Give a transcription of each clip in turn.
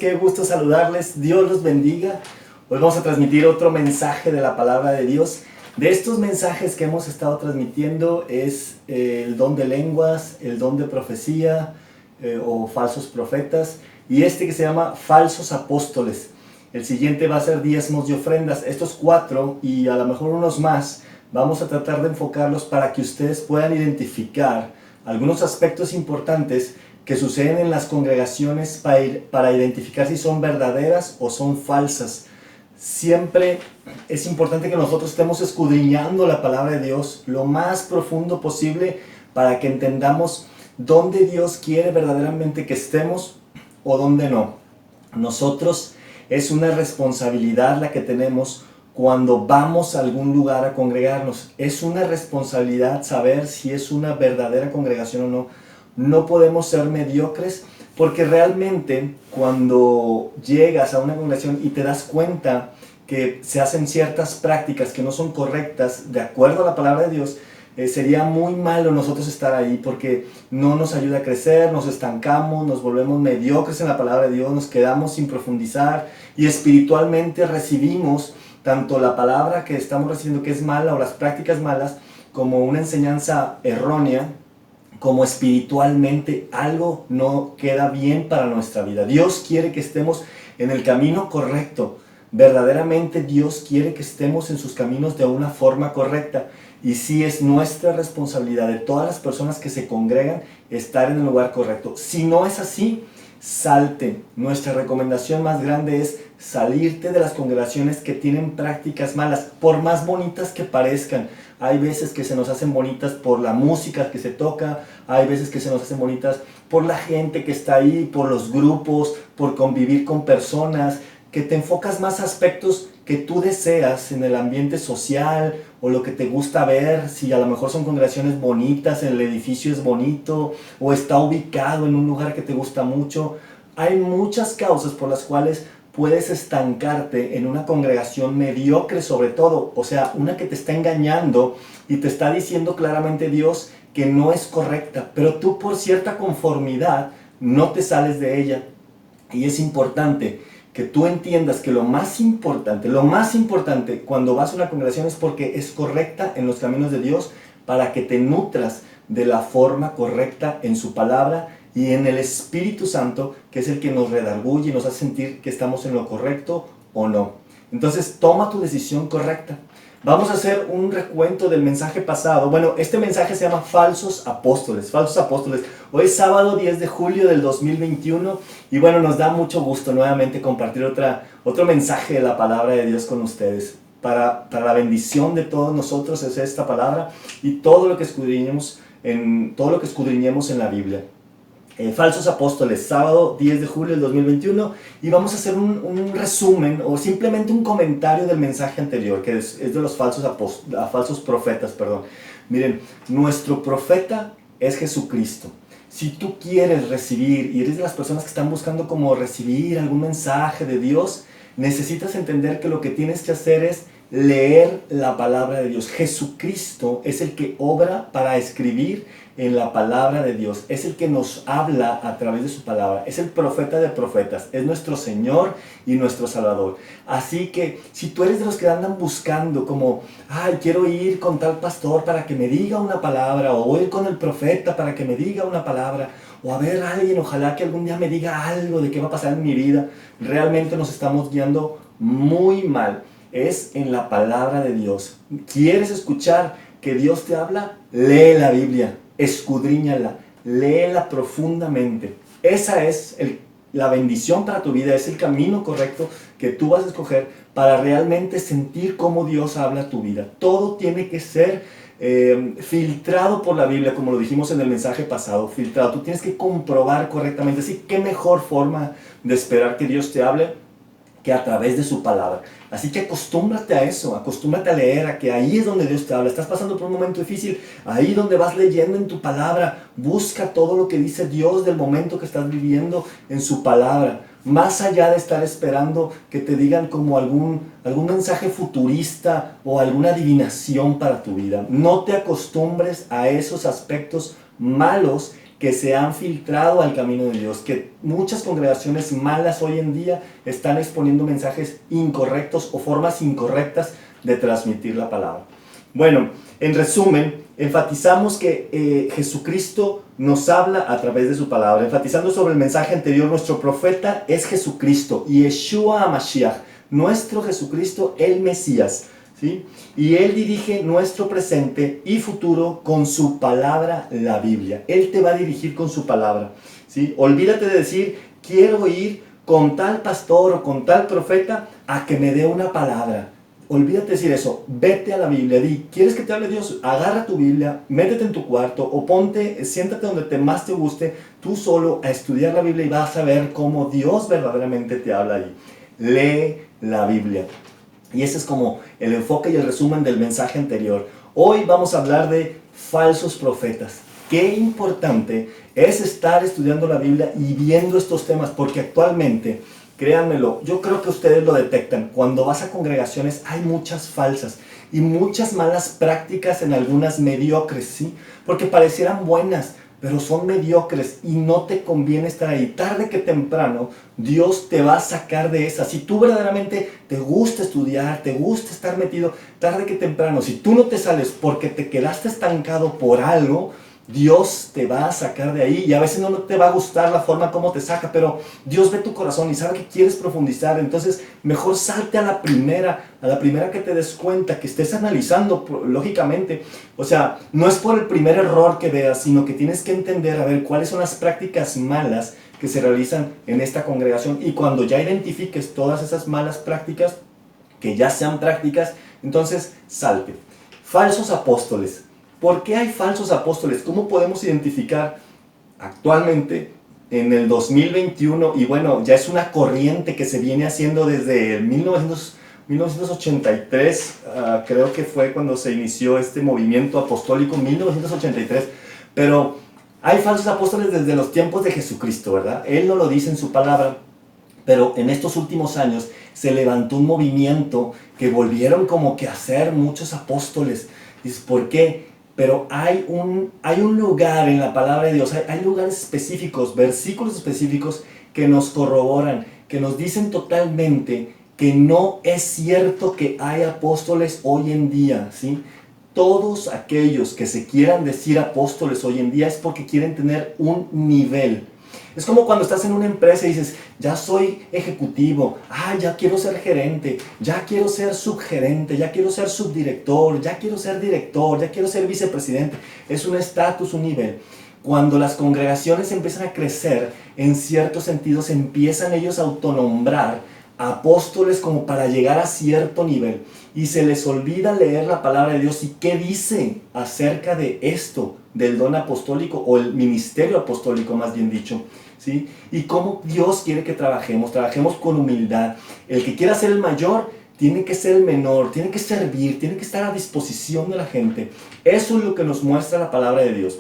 qué gusto saludarles, Dios los bendiga. Hoy vamos a transmitir otro mensaje de la palabra de Dios. De estos mensajes que hemos estado transmitiendo es el don de lenguas, el don de profecía o falsos profetas, y este que se llama falsos apóstoles. El siguiente va a ser diezmos y ofrendas. Estos 4 y a lo mejor unos más vamos a tratar de enfocarlos para que ustedes puedan identificar algunos aspectos importantes que suceden en las congregaciones para identificar si son verdaderas o son falsas. Siempre es importante que nosotros estemos escudriñando la palabra de Dios lo más profundo posible para que entendamos dónde Dios quiere verdaderamente que estemos o dónde no. Nosotros es una responsabilidad la que tenemos cuando vamos a algún lugar a congregarnos. Es una responsabilidad saber si es una verdadera congregación o no. No podemos ser mediocres, porque realmente cuando llegas a una congregación y te das cuenta que se hacen ciertas prácticas que no son correctas de acuerdo a la palabra de Dios, sería muy malo nosotros estar ahí, porque no nos ayuda a crecer, nos estancamos, nos volvemos mediocres en la palabra de Dios, nos quedamos sin profundizar y espiritualmente recibimos tanto la palabra que estamos recibiendo que es mala o las prácticas malas como una enseñanza errónea, como espiritualmente algo no queda bien para nuestra vida. Dios quiere que estemos en el camino correcto. Verdaderamente Dios quiere que estemos en sus caminos de una forma correcta. Y sí es nuestra responsabilidad de todas las personas que se congregan estar en el lugar correcto. Si no es así, salte. Nuestra recomendación más grande es salirte de las congregaciones que tienen prácticas malas, por más bonitas que parezcan. Hay veces que se nos hacen bonitas por la música que se toca, hay veces que se nos hacen bonitas por la gente que está ahí, por los grupos, por convivir con personas, que te enfocas más aspectos que tú deseas en el ambiente social o lo que te gusta ver, si a lo mejor son congregaciones bonitas, el edificio es bonito o está ubicado en un lugar que te gusta mucho. Hay muchas causas por las cuales puedes estancarte en una congregación mediocre sobre todo, o sea, una que te está engañando y te está diciendo claramente Dios que no es correcta, pero tú por cierta conformidad no te sales de ella. Y es importante que tú entiendas que lo más importante cuando vas a una congregación es porque es correcta en los caminos de Dios, para que te nutras de la forma correcta en su palabra y en el Espíritu Santo, que es el que nos redarguye y nos hace sentir que estamos en lo correcto o no. Entonces toma tu decisión correcta. Vamos a hacer un recuento del mensaje pasado. Bueno, este mensaje se llama Falsos Apóstoles. Falsos Apóstoles. Hoy es sábado 10 de julio del 2021 y bueno, nos da mucho gusto nuevamente compartir otro mensaje de la palabra de Dios con ustedes. Para la bendición de todos nosotros es esta palabra y todo lo que escudriñemos en la Biblia. Falsos Apóstoles, sábado 10 de julio del 2021, y vamos a hacer un resumen o simplemente un comentario del mensaje anterior, que es de los falsos profetas. Miren, nuestro profeta es Jesucristo. Si tú quieres recibir y eres de las personas que están buscando como recibir algún mensaje de Dios, necesitas entender que lo que tienes que hacer es leer la palabra de Dios. Jesucristo es el que obra para escribir en la palabra de Dios, es el que nos habla a través de su palabra, es el profeta de profetas, es nuestro Señor y nuestro Salvador. Así que si tú eres de los que andan buscando como, quiero ir con tal pastor para que me diga una palabra, o ir con el profeta para que me diga una palabra, o a ver a alguien, ojalá que algún día me diga algo de qué va a pasar en mi vida, realmente nos estamos guiando muy mal. Es en la palabra de Dios. ¿Quieres escuchar que Dios te habla? Lee la Biblia, escudriñala, léela profundamente. Esa es la bendición para tu vida, es el camino correcto que tú vas a escoger para realmente sentir cómo Dios habla a tu vida. Todo tiene que ser filtrado por la Biblia, como lo dijimos en el mensaje pasado, filtrado. Tú tienes que comprobar correctamente. Así, ¿qué mejor forma de esperar que Dios te hable que a través de su palabra? Así que acostúmbrate a eso, acostúmbrate a leer, a que ahí es donde Dios te habla. Estás pasando por un momento difícil, ahí donde vas leyendo en tu palabra, busca todo lo que dice Dios del momento que estás viviendo en su palabra. Más allá de estar esperando que te digan como algún mensaje futurista o alguna adivinación para tu vida. No te acostumbres a esos aspectos malos que se han filtrado al camino de Dios, que muchas congregaciones malas hoy en día están exponiendo mensajes incorrectos o formas incorrectas de transmitir la palabra. Bueno, en resumen, enfatizamos que Jesucristo nos habla a través de su palabra. Enfatizando sobre el mensaje anterior, nuestro profeta es Jesucristo, Yeshua HaMashiach, nuestro Jesucristo, el Mesías, ¿sí? Y Él dirige nuestro presente y futuro con su palabra, la Biblia. Él te va a dirigir con su palabra, ¿sí? Olvídate de decir, quiero ir con tal pastor o con tal profeta a que me dé una palabra. Olvídate de decir eso, vete a la Biblia, di, ¿quieres que te hable Dios? Agarra tu Biblia, métete en tu cuarto o siéntate donde más te guste, tú solo a estudiar la Biblia y vas a ver cómo Dios verdaderamente te habla ahí. Lee la Biblia. Y ese es como el enfoque y el resumen del mensaje anterior. Hoy vamos a hablar de falsos profetas. Qué importante es estar estudiando la Biblia y viendo estos temas, porque actualmente, créanmelo, yo creo que ustedes lo detectan. Cuando vas a congregaciones hay muchas falsas y muchas malas prácticas en algunas mediocres, ¿sí? Porque parecieran buenas, pero son mediocres y no te conviene estar ahí. Tarde que temprano, Dios te va a sacar de esas. Si tú verdaderamente te gusta estudiar, te gusta estar metido, tarde que temprano, si tú no te sales porque te quedaste estancado por algo, Dios te va a sacar de ahí y a veces no te va a gustar la forma como te saca, pero Dios ve tu corazón y sabe que quieres profundizar, entonces mejor salte a la primera que te des cuenta, que estés analizando lógicamente, o sea, no es por el primer error que veas, sino que tienes que entender, a ver, cuáles son las prácticas malas que se realizan en esta congregación y cuando ya identifiques todas esas malas prácticas, que ya sean prácticas, entonces salte. Falsos apóstoles. ¿Por qué hay falsos apóstoles? ¿Cómo podemos identificar actualmente en el 2021? Y bueno, ya es una corriente que se viene haciendo desde 1983, creo que fue cuando se inició este movimiento apostólico, 1983, pero hay falsos apóstoles desde los tiempos de Jesucristo, ¿verdad? Él no lo dice en su palabra, pero en estos últimos años se levantó un movimiento que volvieron como que a ser muchos apóstoles. ¿Y por qué? Pero hay un lugar en la palabra de Dios, hay lugares específicos, versículos específicos que nos corroboran, que nos dicen totalmente que no es cierto que hay apóstoles hoy en día, ¿sí? Todos aquellos que se quieran decir apóstoles hoy en día es porque quieren tener un nivel. Es como cuando estás en una empresa y dices, ya soy ejecutivo, ya quiero ser gerente, ya quiero ser subgerente, ya quiero ser subdirector, ya quiero ser director, ya quiero ser vicepresidente. Es un estatus, un nivel. Cuando las congregaciones empiezan a crecer, en ciertos sentidos empiezan ellos a autonombrar apóstoles como para llegar a cierto nivel. Y se les olvida leer la palabra de Dios y qué dice acerca de esto, del don apostólico o el ministerio apostólico más bien dicho, ¿sí? Y cómo Dios quiere que trabajemos con humildad. El que quiera ser el mayor tiene que ser el menor, tiene que servir, tiene que estar a disposición de la gente. Eso es lo que nos muestra la palabra de Dios.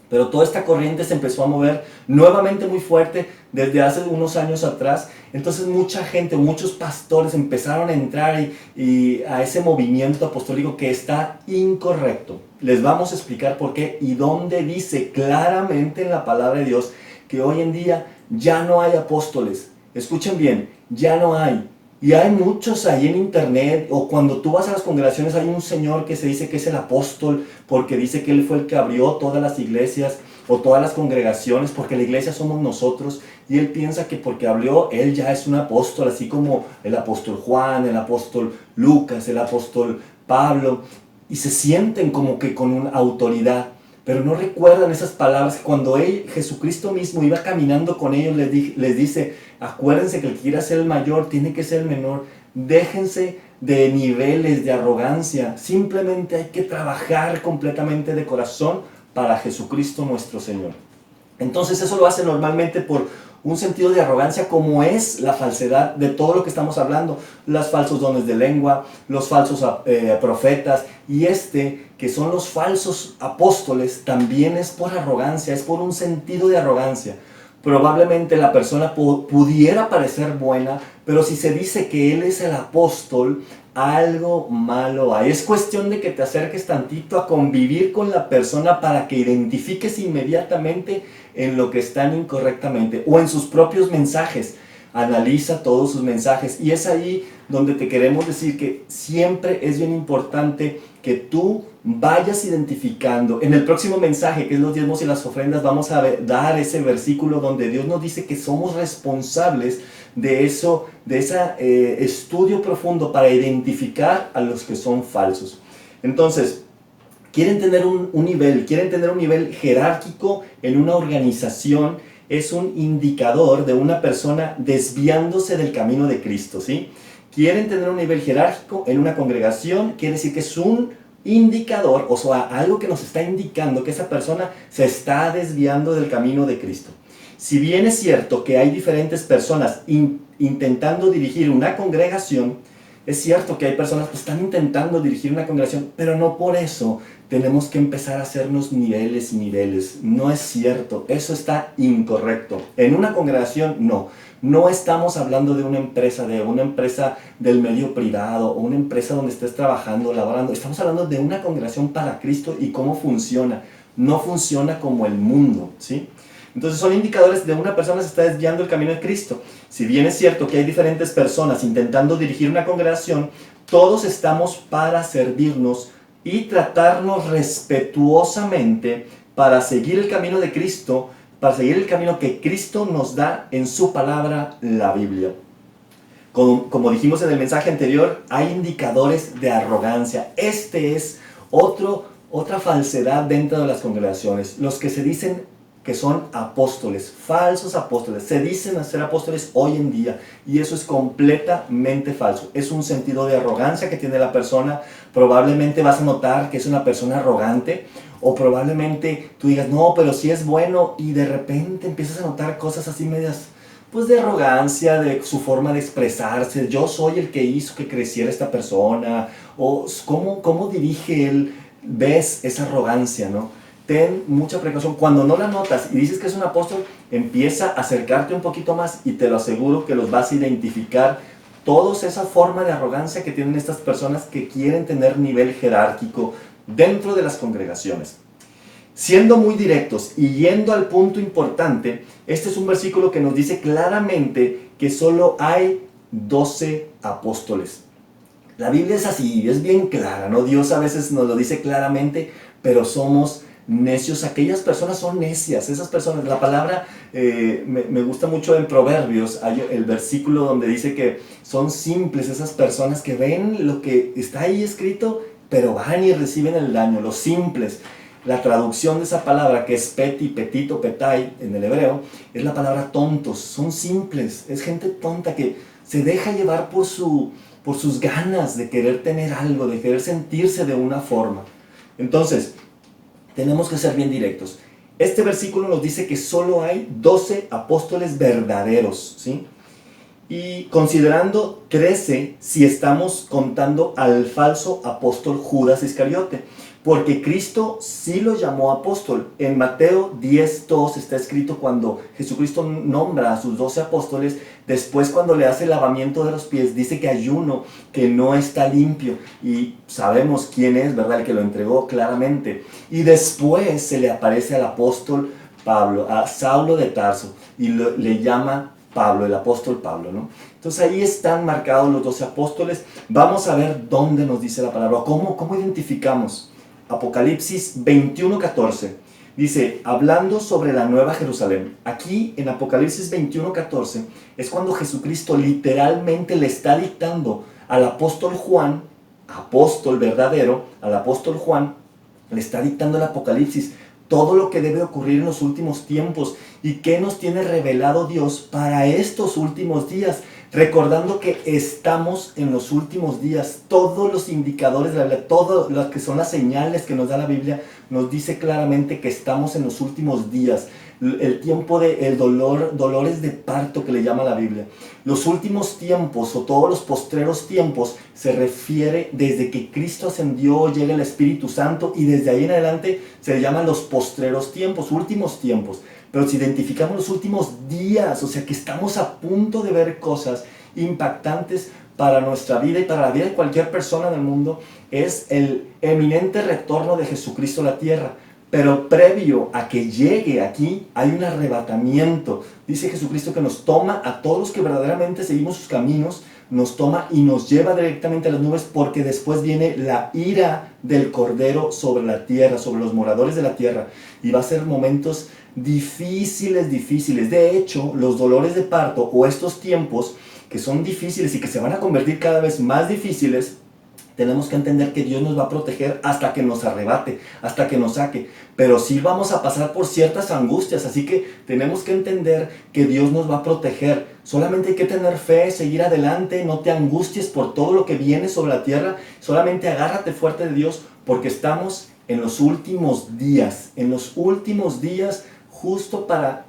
Pero toda esta corriente se empezó a mover nuevamente muy fuerte desde hace unos años atrás. Entonces mucha gente, muchos pastores empezaron a entrar y a ese movimiento apostólico que está incorrecto. Les vamos a explicar por qué y dónde dice claramente en la palabra de Dios que hoy en día ya no hay apóstoles. Escuchen bien, ya no hay. Y hay muchos ahí en internet, o cuando tú vas a las congregaciones hay un señor que se dice que es el apóstol, porque dice que él fue el que abrió todas las iglesias, o todas las congregaciones, porque la iglesia somos nosotros, y él piensa que porque abrió, él ya es un apóstol, así como el apóstol Juan, el apóstol Lucas, el apóstol Pablo, y se sienten como que con una autoridad, pero no recuerdan esas palabras que cuando Jesucristo mismo iba caminando con ellos, les dice, acuérdense que el que quiera ser el mayor tiene que ser el menor, déjense de niveles de arrogancia, simplemente hay que trabajar completamente de corazón para Jesucristo nuestro Señor. Entonces eso lo hace normalmente por un sentido de arrogancia, como es la falsedad de todo lo que estamos hablando, los falsos dones de lengua, los falsos profetas, y que son los falsos apóstoles, también es por arrogancia, es por un sentido de arrogancia. Probablemente la persona pudiera parecer buena, pero si se dice que él es el apóstol, algo malo hay. Es cuestión de que te acerques tantito a convivir con la persona para que identifiques inmediatamente en lo que están incorrectamente o en sus propios mensajes. Analiza todos sus mensajes y es ahí donde te queremos decir que siempre es bien importante que tú vayas identificando. En el próximo mensaje, que es los diezmos y las ofrendas, vamos a dar ese versículo donde Dios nos dice que somos responsables de eso, de ese estudio profundo para identificar a los que son falsos. Entonces, quieren tener un nivel jerárquico en una organización. Es un indicador de una persona desviándose del camino de Cristo, ¿sí? Quieren tener un nivel jerárquico en una congregación, quiere decir que es un indicador, o sea, algo que nos está indicando que esa persona se está desviando del camino de Cristo. Si bien es cierto que hay diferentes personas intentando dirigir una congregación, es cierto que hay personas que están intentando dirigir una congregación, pero no por eso tenemos que empezar a hacernos niveles y niveles. No es cierto, eso está incorrecto. En una congregación, no. No estamos hablando de una empresa del medio privado o una empresa donde estés trabajando, laborando. Estamos hablando de una congregación para Cristo y cómo funciona. No funciona como el mundo, ¿sí? Entonces son indicadores de una persona se está desviando el camino de Cristo. Si bien es cierto que hay diferentes personas intentando dirigir una congregación, todos estamos para servirnos y tratarnos respetuosamente para seguir el camino de Cristo, para seguir el camino que Cristo nos da en su palabra, la Biblia. Como dijimos en el mensaje anterior, hay indicadores de arrogancia. Este es otra falsedad dentro de las congregaciones. Los que se dicen que son apóstoles, falsos apóstoles, se dicen ser apóstoles hoy en día y eso es completamente falso. Es un sentido de arrogancia que tiene la persona. Probablemente vas a notar que es una persona arrogante o probablemente tú digas, no, pero sí es bueno y de repente empiezas a notar cosas así medias, pues de arrogancia, de su forma de expresarse. Yo soy el que hizo que creciera esta persona, o cómo dirige él. Ves esa arrogancia, ¿no? Ten mucha precaución. Cuando no la notas y dices que es un apóstol, empieza a acercarte un poquito más y te lo aseguro que los vas a identificar. Todos esa forma de arrogancia que tienen estas personas que quieren tener nivel jerárquico dentro de las congregaciones. Siendo muy directos y yendo al punto importante, este es un versículo que nos dice claramente que solo hay 12 apóstoles. La Biblia es así, es bien clara, ¿no? Dios a veces nos lo dice claramente, pero somos necios. Aquellas personas son necias, esas personas. La palabra me gusta mucho en Proverbios, hay el versículo donde dice que son simples esas personas que ven lo que está ahí escrito, pero van y reciben el daño, los simples. La traducción de esa palabra, que es peti, petito, petai en el hebreo, es la palabra tontos. Son simples, es gente tonta que se deja llevar por sus ganas de querer tener algo, de querer sentirse de una forma. Entonces, tenemos que ser bien directos. Este versículo nos dice que solo hay 12 apóstoles verdaderos, ¿sí? Y considerando 13 si estamos contando al falso apóstol Judas Iscariote, porque Cristo sí lo llamó apóstol. En Mateo 10:2 está escrito cuando Jesucristo nombra a sus 12 apóstoles, después cuando le hace el lavamiento de los pies, dice que hay uno que no está limpio y sabemos quién es, ¿verdad? El que lo entregó claramente. Y después se le aparece al apóstol Pablo, a Saulo de Tarso, y le llama Pablo, el apóstol Pablo, ¿no? Entonces ahí están marcados los 12 apóstoles. Vamos a ver dónde nos dice la palabra, cómo identificamos. Apocalipsis 21:14 dice, hablando sobre la nueva Jerusalén. Aquí en Apocalipsis 21:14 es cuando Jesucristo literalmente le está dictando al apóstol Juan, apóstol verdadero, al apóstol Juan, le está dictando el Apocalipsis, todo lo que debe ocurrir en los últimos tiempos y qué nos tiene revelado Dios para estos últimos días. Recordando que estamos en los últimos días, todos los indicadores de la Biblia, todo lo que son las señales que nos da la Biblia, nos dice claramente que estamos en los últimos días. El tiempo de dolores de parto que le llama la Biblia. Los últimos tiempos o todos los postreros tiempos se refiere desde que Cristo ascendió, llega el Espíritu Santo y desde ahí en adelante se le llaman los postreros tiempos, últimos tiempos. Pero si identificamos los últimos días, o sea que estamos a punto de ver cosas impactantes, para nuestra vida y para la vida de cualquier persona del mundo es el eminente retorno de Jesucristo a la tierra. Pero previo a que llegue aquí hay un arrebatamiento. Dice Jesucristo que nos toma a todos los que verdaderamente seguimos sus caminos, nos toma y nos lleva directamente a las nubes, porque después viene la ira del Cordero sobre la tierra, sobre los moradores de la tierra. Y va a ser momentos difíciles, difíciles. De hecho, los dolores de parto o estos tiempos que son difíciles y que se van a convertir cada vez más difíciles, tenemos que entender que Dios nos va a proteger hasta que nos arrebate, hasta que nos saque. Pero sí vamos a pasar por ciertas angustias, así que tenemos que entender que Dios nos va a proteger. Solamente hay que tener fe, seguir adelante, no te angusties por todo lo que viene sobre la tierra. Solamente agárrate fuerte de Dios, porque estamos en los últimos días, justo para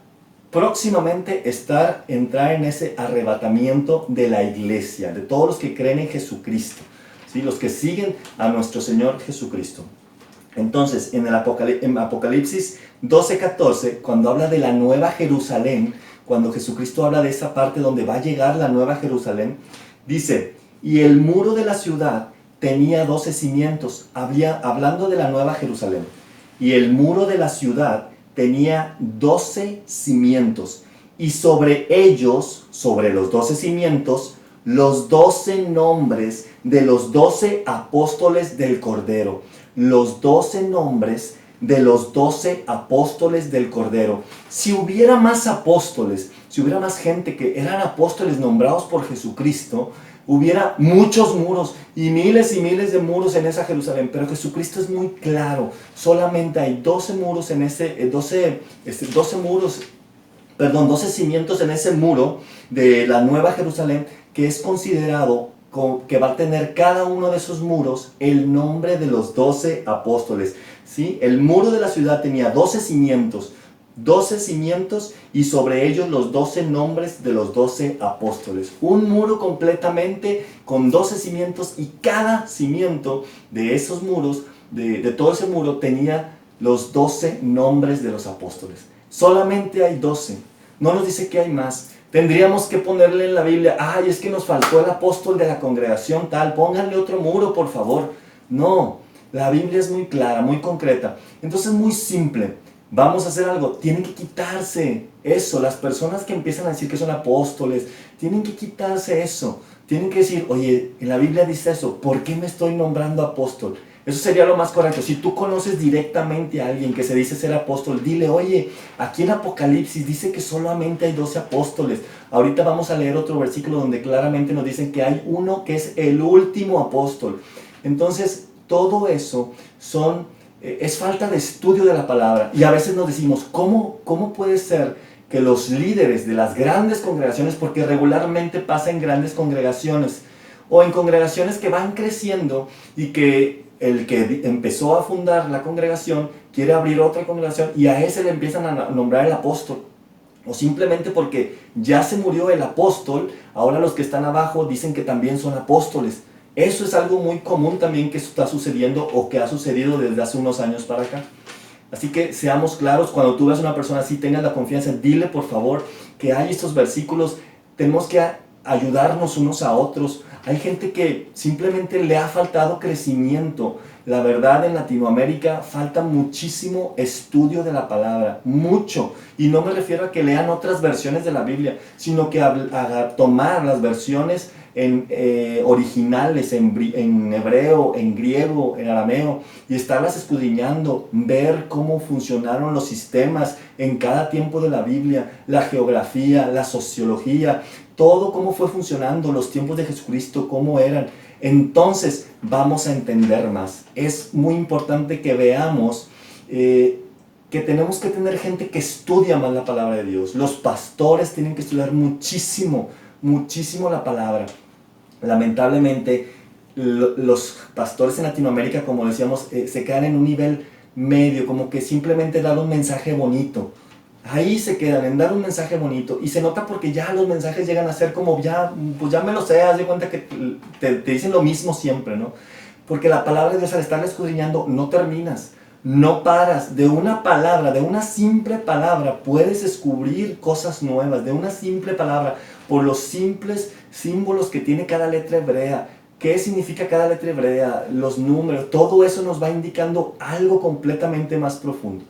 próximamente entrar en ese arrebatamiento de la iglesia, de todos los que creen en Jesucristo. ¿Sí? Los que siguen a nuestro Señor Jesucristo. Entonces, en Apocalipsis 12:14, cuando habla de la Nueva Jerusalén, cuando Jesucristo habla de esa parte donde va a llegar la Nueva Jerusalén, dice, y el muro de la ciudad tenía 12 cimientos, hablando de la Nueva Jerusalén, y el muro de la ciudad tenía 12 cimientos, y sobre ellos, sobre los 12 cimientos, los 12 nombres de los 12 apóstoles del Cordero. Los 12 nombres de los 12 apóstoles del Cordero. Si hubiera más apóstoles, si hubiera más gente que eran apóstoles nombrados por Jesucristo, hubiera muchos muros y miles de muros en esa Jerusalén. Pero Jesucristo es muy claro. Solamente hay 12 muros en 12 cimientos en ese muro de la Nueva Jerusalén, que es considerado que va a tener cada uno de esos muros el nombre de los 12 apóstoles. ¿Sí? El muro de la ciudad tenía 12 cimientos y sobre ellos los 12 nombres de los 12 apóstoles. Un muro completamente con 12 cimientos, y cada cimiento de esos muros, de todo ese muro, tenía los 12 nombres de los apóstoles. Solamente hay 12. No nos dice que hay más. Tendríamos que ponerle en la Biblia, ay, es que nos faltó el apóstol de la congregación tal, pónganle otro muro, por favor. No, la Biblia es muy clara, muy concreta. Entonces, muy simple. Vamos a hacer algo. Tienen que quitarse eso. Las personas que empiezan a decir que son apóstoles, tienen que quitarse eso. Tienen que decir, oye, en la Biblia dice eso, ¿por qué me estoy nombrando apóstol? Eso sería lo más correcto. Si tú conoces directamente a alguien que se dice ser apóstol, dile, oye, aquí en Apocalipsis dice que solamente hay 12 apóstoles. Ahorita vamos a leer otro versículo donde claramente nos dicen que hay uno que es el último apóstol. Entonces, todo eso es falta de estudio de la palabra. Y a veces nos decimos, ¿cómo puede ser que los líderes de las grandes congregaciones, porque regularmente pasa en grandes congregaciones, o en congregaciones que van creciendo y que el que empezó a fundar la congregación quiere abrir otra congregación y a ese le empiezan a nombrar el apóstol? O simplemente porque ya se murió el apóstol, ahora los que están abajo dicen que también son apóstoles. Eso es algo muy común también que está sucediendo o que ha sucedido desde hace unos años para acá. Así que seamos claros, cuando tú veas a una persona así, tengas la confianza, dile por favor que hay estos versículos, tenemos que ayudarnos unos a otros. Hay gente que simplemente le ha faltado crecimiento. La verdad, en Latinoamérica falta muchísimo estudio de la palabra, mucho. Y no me refiero a que lean otras versiones de la Biblia, sino que a tomar las versiones originales en hebreo, en griego, en arameo, y estarlas escudriñando, ver cómo funcionaron los sistemas en cada tiempo de la Biblia, la geografía, la sociología, todo cómo fue funcionando, los tiempos de Jesucristo, cómo eran. Entonces vamos a entender más. Es muy importante que veamos que tenemos que tener gente que estudia más la palabra de Dios. Los pastores tienen que estudiar muchísimo la palabra. Lamentablemente, los pastores en Latinoamérica, como decíamos, se quedan en un nivel medio, como que simplemente dar un mensaje bonito. Ahí se quedan, en dar un mensaje bonito. Y se nota porque ya los mensajes llegan a ser como, pues ya me lo sé, haz de cuenta que te dicen lo mismo siempre, ¿no? Porque la palabra de Dios, al estar escudriñando, no terminas. No paras. De una palabra, de una simple palabra, puedes descubrir cosas nuevas. De una simple palabra por los simples símbolos que tiene cada letra hebrea. ¿Qué significa cada letra hebrea? Los números, todo eso nos va indicando algo completamente más profundo.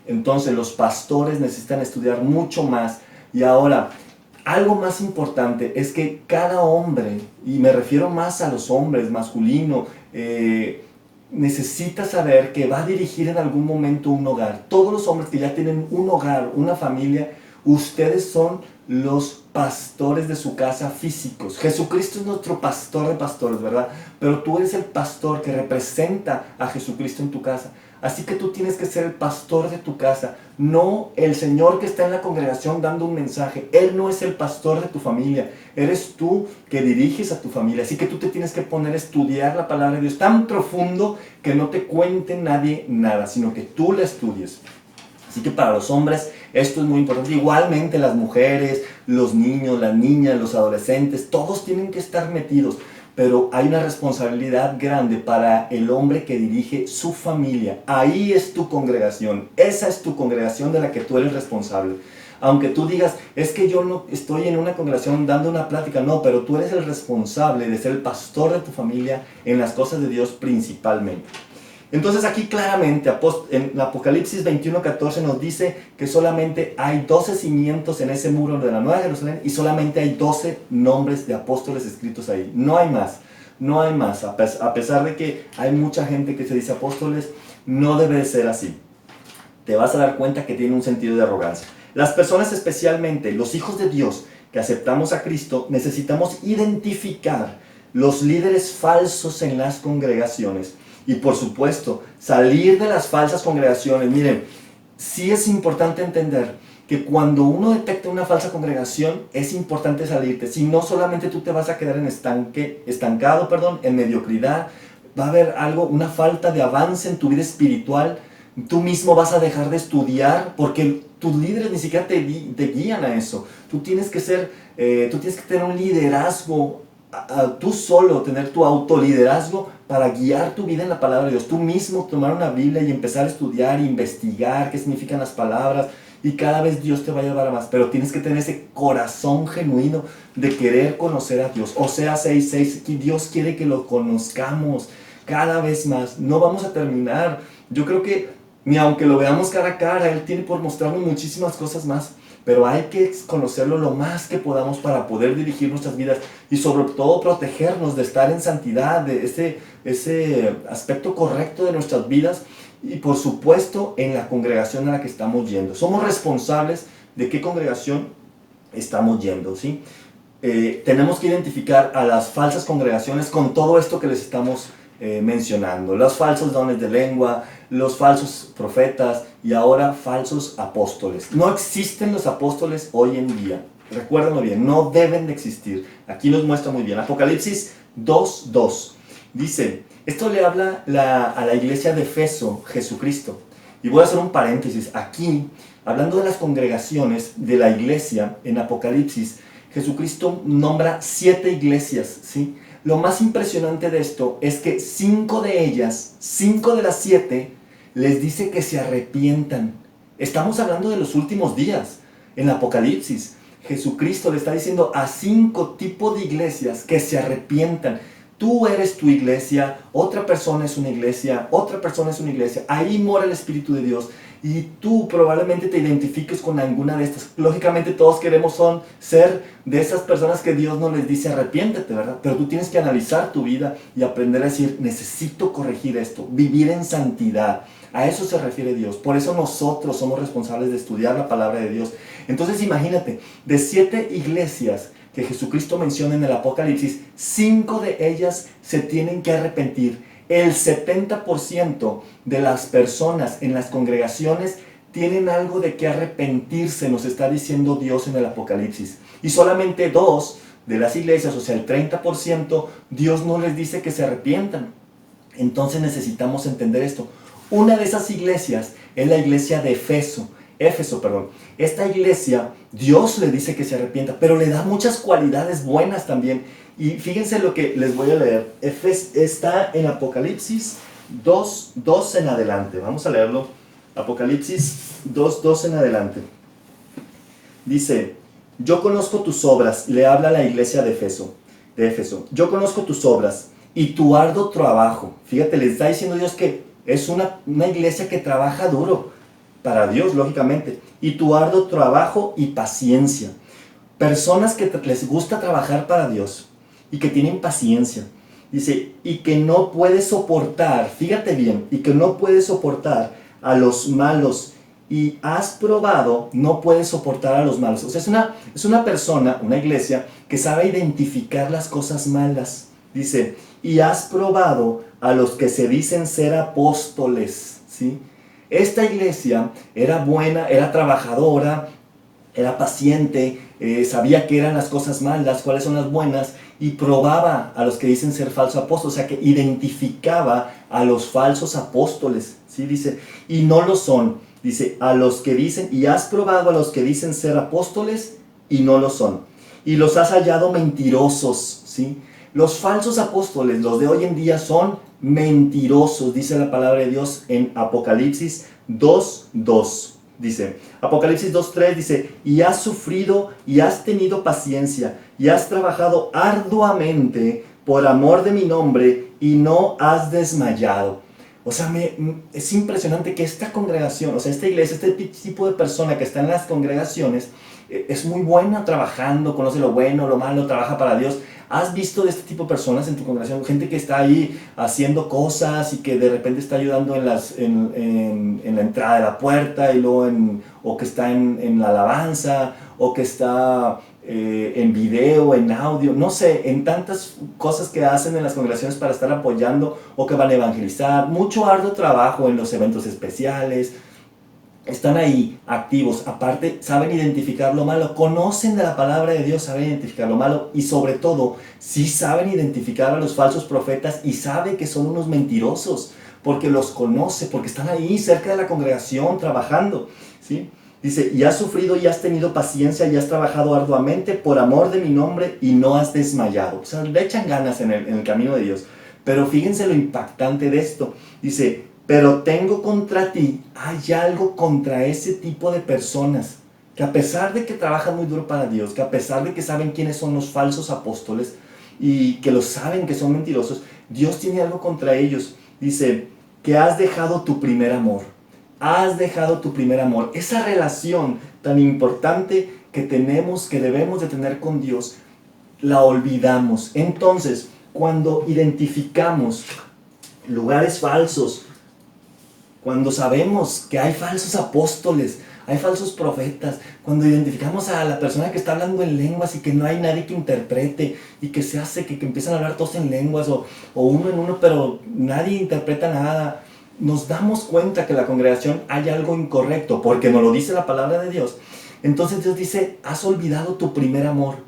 Entonces los pastores necesitan estudiar mucho más. Y ahora, algo más importante es que cada hombre, y me refiero más a los hombres, masculino, necesita saber que va a dirigir en algún momento un hogar. Todos los hombres que ya tienen un hogar, una familia, ustedes son los pastores de su casa físicos. Jesucristo es nuestro pastor de pastores, ¿verdad? Pero tú eres el pastor que representa a Jesucristo en tu casa. Así que tú tienes que ser el pastor de tu casa, no el señor que está en la congregación dando un mensaje. Él no es el pastor de tu familia, eres tú que diriges a tu familia. Así que tú te tienes que poner a estudiar la palabra de Dios tan profundo que no te cuente nadie nada, sino que tú la estudies. Así que para los hombres esto es muy importante. Igualmente las mujeres, los niños, las niñas, los adolescentes, todos tienen que estar metidos. Pero hay una responsabilidad grande para el hombre que dirige su familia. Ahí es tu congregación. Esa es tu congregación de la que tú eres responsable. Aunque tú digas, es que yo no estoy en una congregación dando una plática. No, pero tú eres el responsable de ser el pastor de tu familia en las cosas de Dios principalmente. Entonces aquí claramente en Apocalipsis 21:14 nos dice que solamente hay 12 cimientos en ese muro de la Nueva Jerusalén y solamente hay 12 nombres de apóstoles escritos ahí. No hay más, no hay más. A pesar de que hay mucha gente que se dice apóstoles, no debe de ser así. Te vas a dar cuenta que tiene un sentido de arrogancia. Las personas, especialmente los hijos de Dios que aceptamos a Cristo, necesitamos identificar los líderes falsos en las congregaciones. Y por supuesto, salir de las falsas congregaciones. Miren, sí es importante entender que cuando uno detecta una falsa congregación, es importante salirte. Si no, solamente tú te vas a quedar estancado, en mediocridad. Va a haber una falta de avance en tu vida espiritual. Tú mismo vas a dejar de estudiar porque tus líderes ni siquiera te guían a eso. Tú tienes que tener un liderazgo, tú solo, tener tu autoliderazgo para guiar tu vida en la palabra de Dios. Tú mismo tomar una Biblia y empezar a estudiar, investigar qué significan las palabras, y cada vez Dios te va a llevar a más. Pero tienes que tener ese corazón genuino de querer conocer a Dios. Oseas 6:6, que Dios quiere que lo conozcamos cada vez más. No vamos a terminar. Yo creo que ni aunque lo veamos cara a cara, Él tiene por mostrarnos muchísimas cosas más. Pero hay que conocerlo lo más que podamos para poder dirigir nuestras vidas y sobre todo protegernos de estar en santidad, de ese aspecto correcto de nuestras vidas, y por supuesto en la congregación a la que estamos yendo. Somos responsables de qué congregación estamos yendo, ¿sí? Tenemos que identificar a las falsas congregaciones con todo esto que les estamos mencionando. Los falsos dones de lengua, los falsos profetas y ahora falsos apóstoles. No existen los apóstoles hoy en día. Recuérdenlo bien, no deben de existir. Aquí nos muestra muy bien. Apocalipsis 2:2 dice, esto le habla a la iglesia de Efeso, Jesucristo. Y voy a hacer un paréntesis. Aquí, hablando de las congregaciones de la iglesia en Apocalipsis, Jesucristo nombra 7 iglesias, ¿sí? Lo más impresionante de esto es que 5 de ellas, 5 de las 7, les dice que se arrepientan. Estamos hablando de los últimos días. En Apocalipsis, Jesucristo le está diciendo a 5 tipos de iglesias que se arrepientan. Tú eres tu iglesia, otra persona es una iglesia, otra persona es una iglesia. Ahí mora el Espíritu de Dios. Y tú probablemente te identifiques con alguna de estas. Lógicamente todos queremos ser de esas personas que Dios no les dice arrepiéntete, ¿verdad? Pero tú tienes que analizar tu vida y aprender a decir, necesito corregir esto, vivir en santidad. A eso se refiere Dios. Por eso nosotros somos responsables de estudiar la palabra de Dios. Entonces imagínate, de 7 iglesias que Jesucristo menciona en el Apocalipsis, 5 de ellas se tienen que arrepentir. El 70% de las personas en las congregaciones tienen algo de qué arrepentirse, nos está diciendo Dios en el Apocalipsis. Y solamente 2 de las iglesias, o sea el 30%, Dios no les dice que se arrepientan. Entonces necesitamos entender esto. Una de esas iglesias es la iglesia de Éfeso. Esta iglesia, Dios le dice que se arrepienta, pero le da muchas cualidades buenas también. Y fíjense lo que les voy a leer. Está en Apocalipsis 2:2 en adelante. Vamos a leerlo. Apocalipsis 2:2 en adelante. Dice, yo conozco tus obras, le habla a la iglesia de Éfeso, yo conozco tus obras y tu arduo trabajo. Fíjate, le está diciendo Dios que es una iglesia que trabaja duro para Dios, lógicamente, y tu arduo trabajo y paciencia. Personas que les gusta trabajar para Dios y que tienen paciencia. Dice, y que no puede soportar, fíjate bien, y que no puede soportar a los malos. Y has probado, no puede soportar a los malos. O sea, es una persona, una iglesia, que sabe identificar las cosas malas. Dice, y has probado a los que se dicen ser apóstoles, ¿sí? Esta iglesia era buena, era trabajadora, era paciente, sabía qué eran las cosas malas, cuáles son las buenas, y probaba a los que dicen ser falsos apóstoles, o sea que identificaba a los falsos apóstoles, ¿sí? Dice, y no lo son, dice, a los que dicen, y has probado a los que dicen ser apóstoles, y no lo son, y los has hallado mentirosos, ¿sí? Los falsos apóstoles, los de hoy en día, son mentirosos, dice la palabra de Dios en Apocalipsis 2:2. Dice, Apocalipsis 2:3 dice, y has sufrido y has tenido paciencia y has trabajado arduamente por amor de mi nombre y no has desmayado. O sea, es impresionante que esta congregación, o sea, esta iglesia, este tipo de persona que está en las congregaciones, es muy buena trabajando, conoce lo bueno, lo malo, trabaja para Dios. ¿Has visto de este tipo de personas en tu congregación? Gente que está ahí haciendo cosas y que de repente está ayudando en la entrada de la puerta y luego o que está en la alabanza o que está en video, en audio, no sé, en tantas cosas que hacen en las congregaciones para estar apoyando o que van a evangelizar. Mucho arduo trabajo en los eventos especiales. Están ahí activos, aparte saben identificar lo malo, conocen de la palabra de Dios, saben identificar lo malo y sobre todo sí saben identificar a los falsos profetas y saben que son unos mentirosos porque los conoce, porque están ahí cerca de la congregación trabajando, ¿sí? Dice, y has sufrido y has tenido paciencia y has trabajado arduamente por amor de mi nombre y no has desmayado. O sea, le echan ganas en el camino de Dios. Pero fíjense lo impactante de esto. Dice, pero tengo contra ti, hay algo contra ese tipo de personas, que a pesar de que trabajan muy duro para Dios, que a pesar de que saben quiénes son los falsos apóstoles y que lo saben que son mentirosos, Dios tiene algo contra ellos. Dice, que has dejado tu primer amor. Has dejado tu primer amor. Esa relación tan importante que tenemos, que debemos de tener con Dios, la olvidamos. Entonces, cuando identificamos lugares falsos, cuando sabemos que hay falsos apóstoles, hay falsos profetas, cuando identificamos a la persona que está hablando en lenguas y que no hay nadie que interprete y que se hace que empiezan a hablar todos en lenguas o uno en uno, pero nadie interpreta nada, nos damos cuenta que en la congregación hay algo incorrecto porque nos lo dice la palabra de Dios. Entonces Dios dice, has olvidado tu primer amor.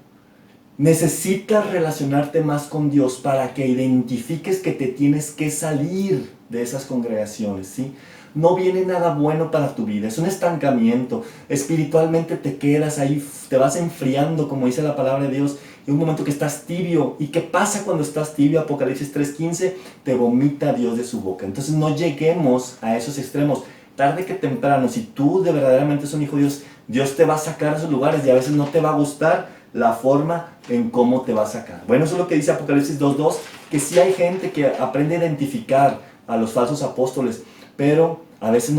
Necesitas relacionarte más con Dios para que identifiques que te tienes que salir de esas congregaciones, ¿sí? No viene nada bueno para tu vida, es un estancamiento. Espiritualmente te quedas ahí, te vas enfriando, como dice la palabra de Dios, y un momento que estás tibio. ¿Y qué pasa cuando estás tibio? Apocalipsis 3:15, te vomita Dios de su boca. Entonces no lleguemos a esos extremos. Tarde que temprano, si tú de verdaderamente eres un hijo de Dios, Dios te va a sacar a esos lugares y a veces no te va a gustar la forma en cómo te va a sacar. Bueno, eso es lo que dice Apocalipsis 2:2, que sí hay gente que aprende a identificar a los falsos apóstoles, pero a veces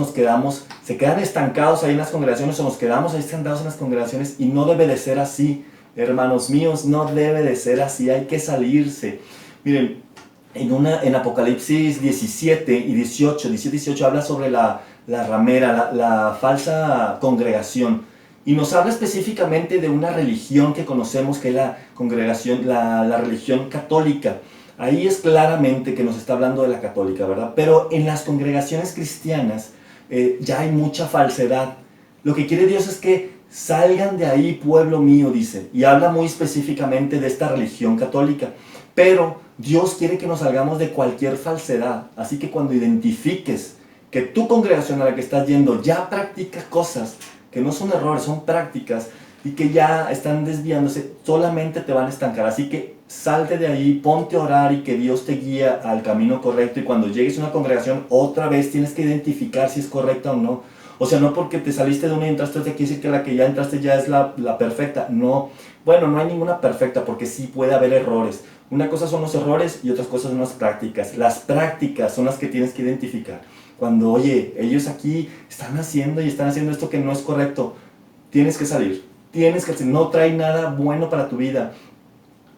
se quedan estancados ahí en las congregaciones o nos quedamos ahí sentados en las congregaciones y no debe de ser así, hermanos míos, no debe de ser así, hay que salirse. Miren, en Apocalipsis 17 y 18 habla sobre la ramera, la falsa congregación. Y nos habla específicamente de una religión que conocemos que es la congregación, la religión católica. Ahí es claramente que nos está hablando de la católica, ¿verdad? Pero en las congregaciones cristianas ya hay mucha falsedad. Lo que quiere Dios es que salgan de ahí, pueblo mío, dice. Y habla muy específicamente de esta religión católica. Pero Dios quiere que nos salgamos de cualquier falsedad. Así que cuando identifiques que tu congregación a la que estás yendo ya practica cosas que no son errores, son prácticas y que ya están desviándose, solamente te van a estancar. Así que salte de ahí, ponte a orar y que Dios te guíe al camino correcto. Y cuando llegues a una congregación, otra vez tienes que identificar si es correcta o no. O sea, no porque te saliste de una y entraste de aquí, decir que la que ya entraste ya es la perfecta. No, bueno, no hay ninguna perfecta porque sí puede haber errores. Una cosa son los errores y otras cosas son las prácticas. Las prácticas son las que tienes que identificar. Cuando, oye, ellos aquí están haciendo esto que no es correcto, tienes que salir. Tienes que, no trae nada bueno para tu vida.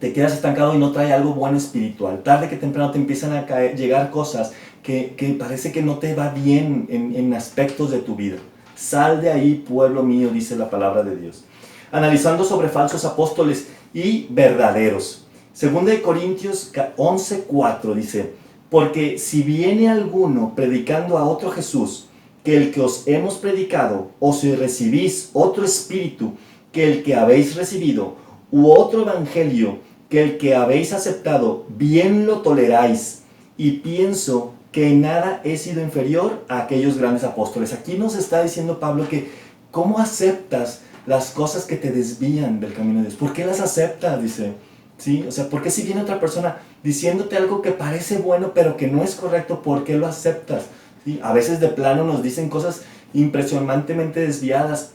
Te quedas estancado y no trae algo bueno espiritual. Tarde que temprano te empiezan a llegar cosas que parece que no te va bien en aspectos de tu vida. Sal de ahí, pueblo mío, dice la palabra de Dios. Analizando sobre falsos apóstoles y verdaderos. Segunda de Corintios 11:4 dice, porque si viene alguno predicando a otro Jesús que el que os hemos predicado, o si recibís otro espíritu que el que habéis recibido, u otro evangelio que el que habéis aceptado, bien lo toleráis, y pienso que en nada he sido inferior a aquellos grandes apóstoles. Aquí nos está diciendo Pablo que cómo aceptas las cosas que te desvían del camino de Dios. ¿Por qué las aceptas? Dice, ¿sí? O sea, ¿por qué si viene otra persona diciéndote algo que parece bueno pero que no es correcto, por qué lo aceptas? ¿Sí? A veces de plano nos dicen cosas impresionantemente desviadas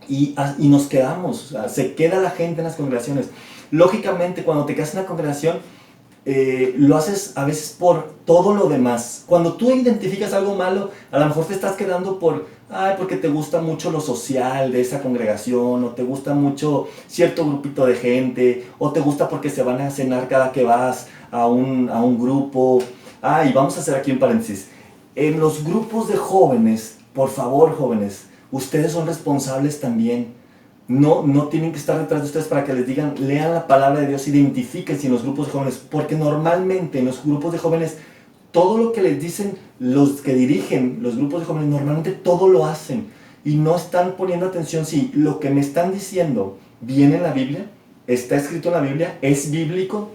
y nos quedamos, o sea, se queda la gente en las congregaciones. Lógicamente, cuando te quedas en la congregación, lo haces a veces por todo lo demás. Cuando tú identificas algo malo, a lo mejor te estás quedando porque te gusta mucho lo social de esa congregación, o te gusta mucho cierto grupito de gente, o te gusta porque se van a cenar cada que vas a un grupo. Y vamos a hacer aquí un paréntesis. En los grupos de jóvenes, por favor, jóvenes, ustedes son responsables también. No tienen que estar detrás de ustedes para que les digan, lean la palabra de Dios, identifíquense en los grupos de jóvenes, porque normalmente en los grupos de jóvenes, todo lo que les dicen los que dirigen los grupos de jóvenes, normalmente todo lo hacen y no están poniendo atención si lo que me están diciendo viene en la Biblia, está escrito en la Biblia, es bíblico.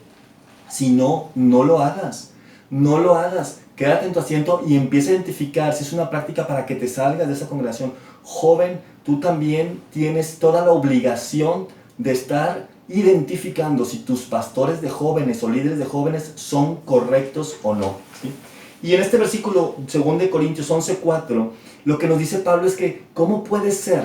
Si no, no lo hagas, no lo hagas. Quédate en tu asiento y empieza a identificar si es una práctica para que te salgas de esa congregación. Joven, tú también tienes toda la obligación de estar identificando si tus pastores de jóvenes o líderes de jóvenes son correctos o no, ¿sí? Y en este versículo, 2 de Corintios 11:4, lo que nos dice Pablo es que ¿cómo puede ser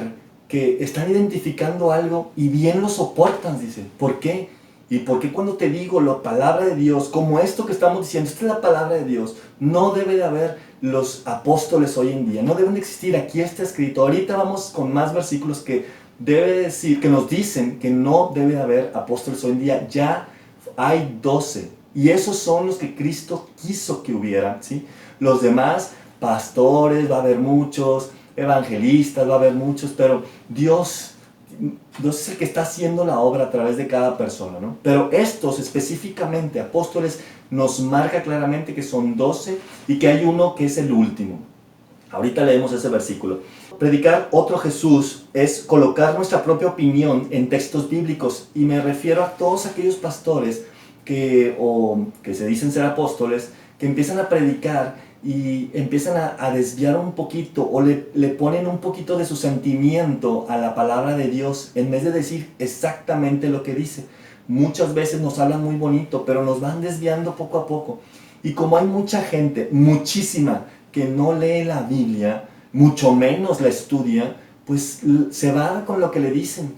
que están identificando algo y bien lo soportan? Dice, ¿por qué? ¿Y por qué cuando te digo la palabra de Dios, como esto que estamos diciendo, esta es la palabra de Dios, no debe de haber los apóstoles hoy en día, no deben de existir, aquí está escrito. Ahorita vamos con más versículos que que nos dicen que no debe de haber apóstoles hoy en día, ya hay 12, y esos son los que Cristo quiso que hubieran, ¿sí? Los demás, pastores, va a haber muchos, evangelistas, va a haber muchos, pero Dios es el que está haciendo la obra a través de cada persona, ¿no? Pero estos específicamente, apóstoles, nos marca claramente que son 12 y que hay uno que es el último. Ahorita leemos ese versículo. Predicar otro Jesús es colocar nuestra propia opinión en textos bíblicos, y me refiero a todos aquellos pastores que se dicen ser apóstoles, que empiezan a predicar y empiezan a desviar un poquito o le ponen un poquito de su sentimiento a la palabra de Dios en vez de decir exactamente lo que dice. Muchas veces nos hablan muy bonito, pero nos van desviando poco a poco. Y como hay mucha gente, muchísima, que no lee la Biblia, mucho menos la estudia, pues se va con lo que le dicen,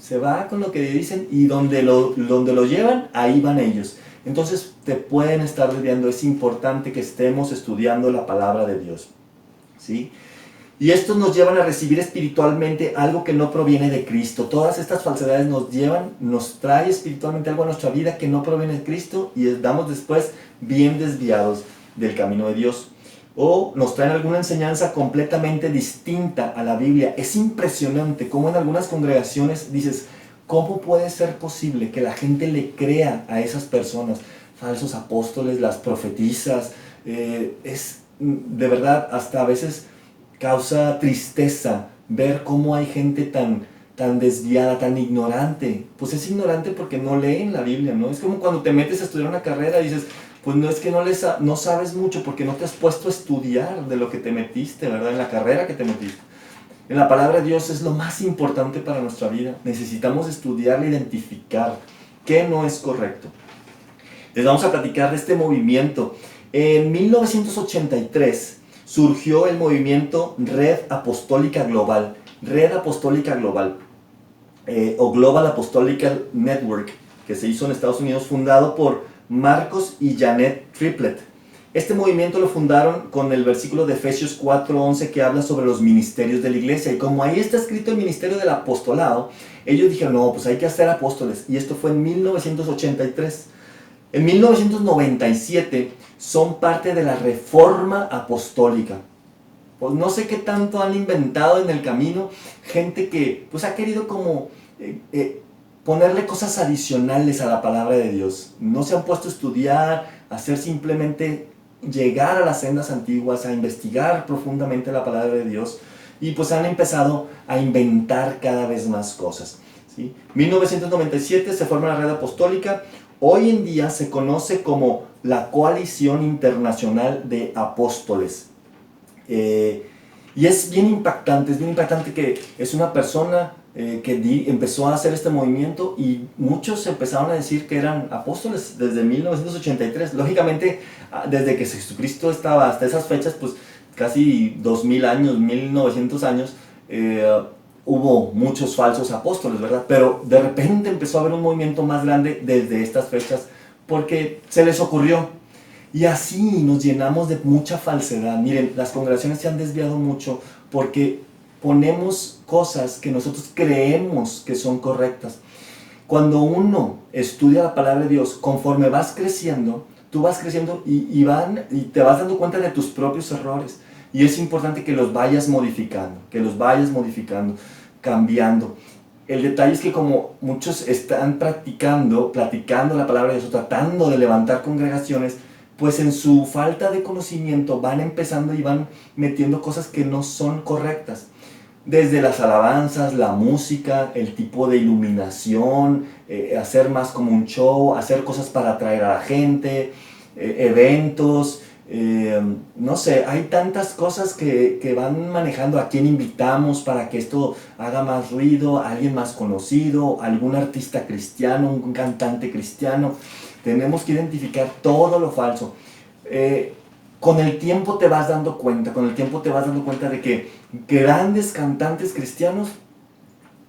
y donde lo llevan, ahí van ellos. Entonces te pueden estar desviando. Es importante que estemos estudiando la palabra de Dios, ¿sí? Y estos nos llevan a recibir espiritualmente algo que no proviene de Cristo. Todas estas falsedades nos trae espiritualmente algo a nuestra vida que no proviene de Cristo, y estamos después bien desviados del camino de Dios. O nos traen alguna enseñanza completamente distinta a la Biblia. Es impresionante cómo en algunas congregaciones dices, ¿cómo puede ser posible que la gente le crea a esas personas? Falsos apóstoles, las profetizas. Es de verdad, hasta a veces causa tristeza ver cómo hay gente tan desviada, tan ignorante. Pues es ignorante porque no leen la Biblia, ¿no? Es como cuando te metes a estudiar una carrera y dices, pues no es que no sabes mucho porque no te has puesto a estudiar de lo que te metiste, ¿verdad? En la carrera que te metiste. En la palabra de Dios es lo más importante para nuestra vida. Necesitamos estudiar e identificar qué no es correcto. Les vamos a platicar de este movimiento. En 1983 surgió el movimiento Red Apostólica Global. Red Apostólica Global, o Global Apostolical Network, que se hizo en Estados Unidos, fundado por Marcos y Janet Triplett. Este movimiento lo fundaron con el versículo de Efesios 4:11 que habla sobre los ministerios de la iglesia. Y como ahí está escrito el ministerio del apostolado, ellos dijeron, no, pues hay que hacer apóstoles. Y esto fue en 1983. En 1997 son parte de la Reforma Apostólica. Pues no sé qué tanto han inventado en el camino, gente que pues ha querido como ponerle cosas adicionales a la palabra de Dios. No se han puesto a estudiar, a hacer simplemente llegar a las sendas antiguas, a investigar profundamente la palabra de Dios, y pues han empezado a inventar cada vez más cosas, ¿sí? 1997 se forma la Red Apostólica. Hoy en día se conoce como la Coalición Internacional de Apóstoles. Y es bien impactante que es una persona que empezó a hacer este movimiento, y muchos empezaron a decir que eran apóstoles desde 1983. Lógicamente, desde que Jesucristo estaba hasta esas fechas, pues casi 2000 años, 1900 años, hubo muchos falsos apóstoles, ¿verdad? Pero de repente empezó a haber un movimiento más grande desde estas fechas porque se les ocurrió. Y así nos llenamos de mucha falsedad. Miren, las congregaciones se han desviado mucho porque ponemos cosas que nosotros creemos que son correctas. Cuando uno estudia la palabra de Dios, conforme vas creciendo, tú vas creciendo y te vas dando cuenta de tus propios errores. Y es importante que los vayas modificando, cambiando. El detalle es que como muchos están platicando la palabra de Dios, tratando de levantar congregaciones, pues en su falta de conocimiento van empezando y van metiendo cosas que no son correctas. Desde las alabanzas, la música, el tipo de iluminación, hacer más como un show, hacer cosas para atraer a la gente, eventos, no sé, hay tantas cosas que van manejando. A quién invitamos para que esto haga más ruido, a alguien más conocido, algún artista cristiano, un cantante cristiano. Tenemos que identificar todo lo falso. Con el tiempo te vas dando cuenta de que grandes cantantes cristianos,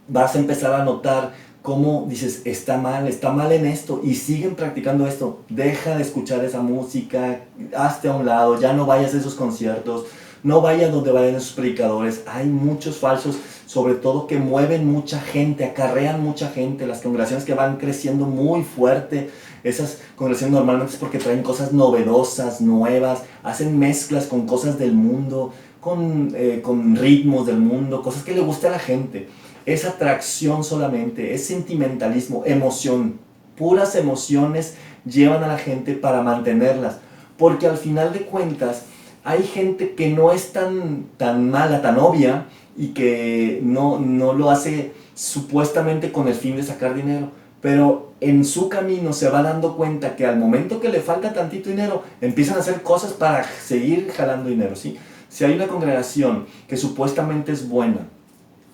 vas a empezar a notar cómo dices, está mal en esto, y siguen practicando esto. Deja de escuchar esa música, hazte a un lado, ya no vayas a esos conciertos, no vayas donde vayan esos predicadores. Hay muchos falsos, sobre todo que mueven mucha gente, acarrean mucha gente. Las congregaciones que van creciendo muy fuerte, esas congregaciones normalmente es porque traen cosas novedosas, nuevas, hacen mezclas con cosas del mundo, con ritmos del mundo, cosas que le gusta a la gente. Es atracción solamente, es sentimentalismo, emoción. Puras emociones llevan a la gente para mantenerlas. Porque al final de cuentas, hay gente que no es tan mala, tan obvia, y que no lo hace supuestamente con el fin de sacar dinero. Pero en su camino se va dando cuenta que al momento que le falta tantito dinero, empiezan a hacer cosas para seguir jalando dinero, ¿sí? Si hay una congregación que supuestamente es buena,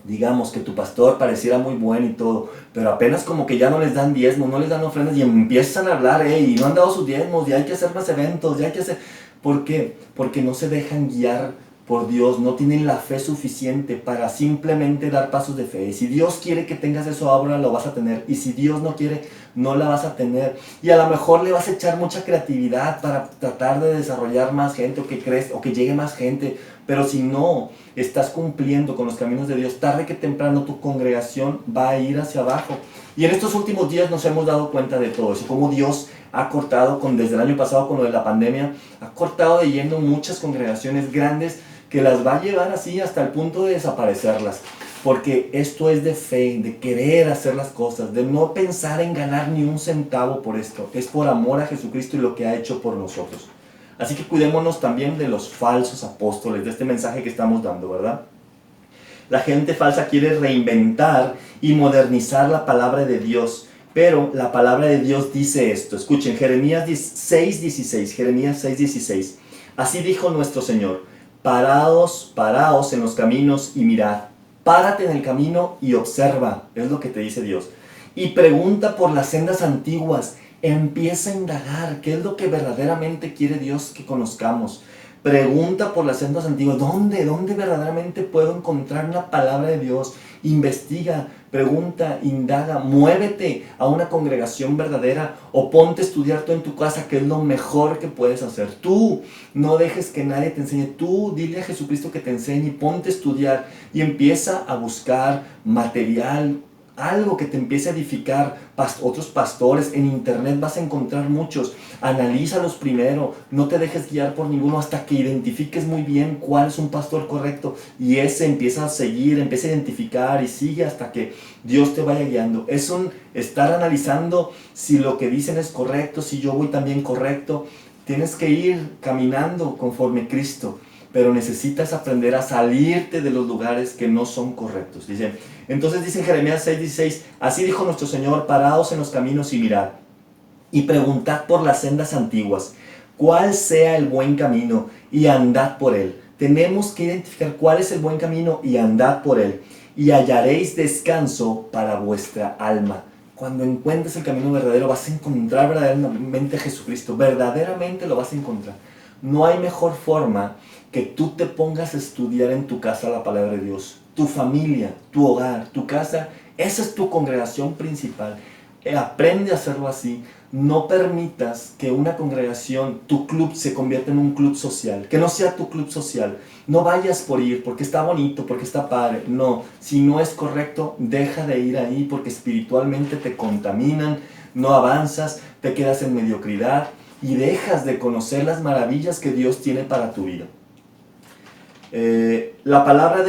digamos que tu pastor pareciera muy bueno y todo, pero apenas como que ya no les dan diezmos, no les dan ofrendas, y empiezan a hablar, y no han dado sus diezmos, y hay que hacer más eventos, y hay que hacer... ¿Por qué? Porque no se dejan guiar por Dios, no tienen la fe suficiente para simplemente dar pasos de fe. Y si Dios quiere que tengas eso ahora, lo vas a tener, y si Dios no quiere, no la vas a tener. Y a lo mejor le vas a echar mucha creatividad para tratar de desarrollar más gente, o que llegue más gente, pero si no estás cumpliendo con los caminos de Dios, tarde que temprano tu congregación va a ir hacia abajo. Y en estos últimos días nos hemos dado cuenta de todo eso, cómo Dios ha cortado, desde el año pasado con lo de la pandemia, ha cortado de lleno muchas congregaciones grandes, que las va a llevar así hasta el punto de desaparecerlas. Porque esto es de fe, de querer hacer las cosas, de no pensar en ganar ni un centavo por esto. Es por amor a Jesucristo y lo que ha hecho por nosotros. Así que cuidémonos también de los falsos apóstoles, de este mensaje que estamos dando, ¿verdad? La gente falsa quiere reinventar y modernizar la palabra de Dios, pero la palabra de Dios dice esto. Escuchen, Jeremías 6:16, Jeremías 6:16. Así dijo nuestro Señor: paraos en los caminos y mirad. Párate en el camino y observa, es lo que te dice Dios. Y pregunta por las sendas antiguas. Empieza a indagar qué es lo que verdaderamente quiere Dios que conozcamos. Pregunta por las sendas antiguas. ¿Dónde verdaderamente puedo encontrar una palabra de Dios? Investiga, pregunta, indaga, muévete a una congregación verdadera o ponte a estudiar tú en tu casa, que es lo mejor que puedes hacer. Tú no dejes que nadie te enseñe. Tú dile a Jesucristo que te enseñe y ponte a estudiar y empieza a buscar material, algo que te empiece a edificar. Otros pastores en internet vas a encontrar muchos. Analízalos primero, no te dejes guiar por ninguno hasta que identifiques muy bien cuál es un pastor correcto y ese empieza a seguir, empieza a identificar y sigue hasta que Dios te vaya guiando. Es un estar analizando si lo que dicen es correcto, si yo voy también correcto. Tienes que ir caminando conforme Cristo, pero necesitas aprender a salirte de los lugares que no son correctos. Entonces dice en Jeremías 6:16, así dijo nuestro Señor, paraos en los caminos y mirad, y preguntad por las sendas antiguas, cuál sea el buen camino, y andad por él. Tenemos que identificar cuál es el buen camino y andad por él, y hallaréis descanso para vuestra alma. Cuando encuentres el camino verdadero vas a encontrar verdaderamente a Jesucristo, verdaderamente lo vas a encontrar. No hay mejor forma que tú te pongas a estudiar en tu casa la palabra de Dios. Tu familia, tu hogar, tu casa, esa es tu congregación principal. Aprende a hacerlo así. No permitas que una congregación, tu club, se convierta en un club social. Que no sea tu club social. No vayas por ir porque está bonito, porque está padre. No, si no es correcto, deja de ir ahí porque espiritualmente te contaminan, no avanzas, te quedas en mediocridad y dejas de conocer las maravillas que Dios tiene para tu vida. La palabra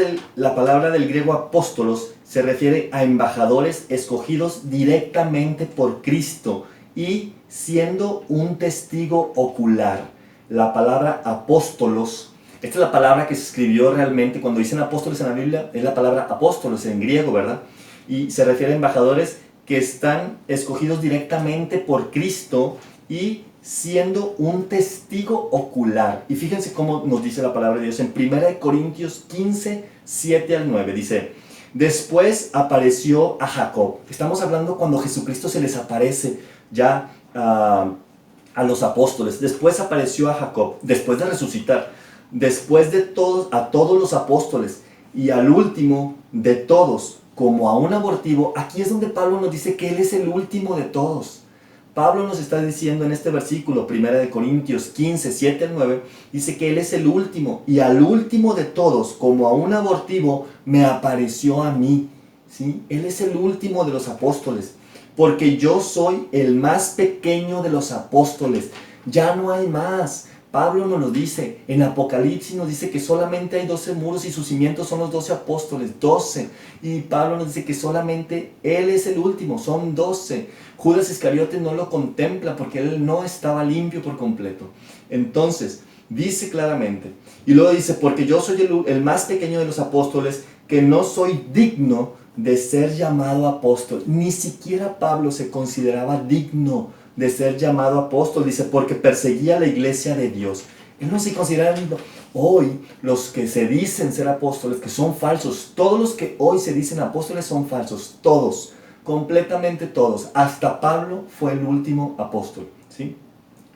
del griego apóstolos se refiere a embajadores escogidos directamente por Cristo y siendo un testigo ocular. La palabra apóstolos, esta es la palabra que se escribió realmente, cuando dicen apóstoles en la Biblia, es la palabra apóstolos en griego, ¿verdad? Y se refiere a embajadores que están escogidos directamente por Cristo y siendo un testigo ocular. Y fíjense cómo nos dice la palabra de Dios en 1 Corintios 15, 7 al 9. Dice, después apareció a Jacob. Estamos hablando cuando Jesucristo se les aparece ya a los apóstoles. Después apareció a Jacob, después de resucitar. Después de a todos los apóstoles. Y al último de todos, como a un abortivo. Aquí es donde Pablo nos dice que Él es el último de todos. Pablo nos está diciendo en este versículo, 1 Corintios 15, 7 al 9, dice que Él es el último, y al último de todos, como a un abortivo, me apareció a mí. ¿Sí? Él es el último de los apóstoles, porque yo soy el más pequeño de los apóstoles. Ya no hay más. Pablo nos lo dice, en Apocalipsis nos dice que solamente hay 12 muros y sus cimientos son los 12 apóstoles, 12. Y Pablo nos dice que solamente Él es el último, son 12. Judas Iscariote no lo contempla porque él no estaba limpio por completo. Entonces, dice claramente, y luego dice, porque yo soy el más pequeño de los apóstoles, que no soy digno de ser llamado apóstol. Ni siquiera Pablo se consideraba digno de ser llamado apóstol, dice, porque perseguía la iglesia de Dios. Él no se consideraba digno. Hoy, los que se dicen ser apóstoles, que son falsos, todos los que hoy se dicen apóstoles son falsos, todos, completamente todos. Hasta Pablo fue el último apóstol, ¿sí?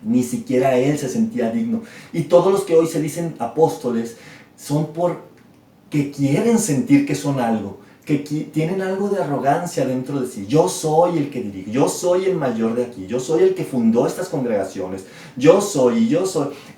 Ni siquiera él se sentía digno. Y todos los que hoy se dicen apóstoles son porque quieren sentir que son algo, que tienen algo de arrogancia dentro de sí. Yo soy el que dirige, yo soy el mayor de aquí, yo soy el que fundó estas congregaciones, yo soy.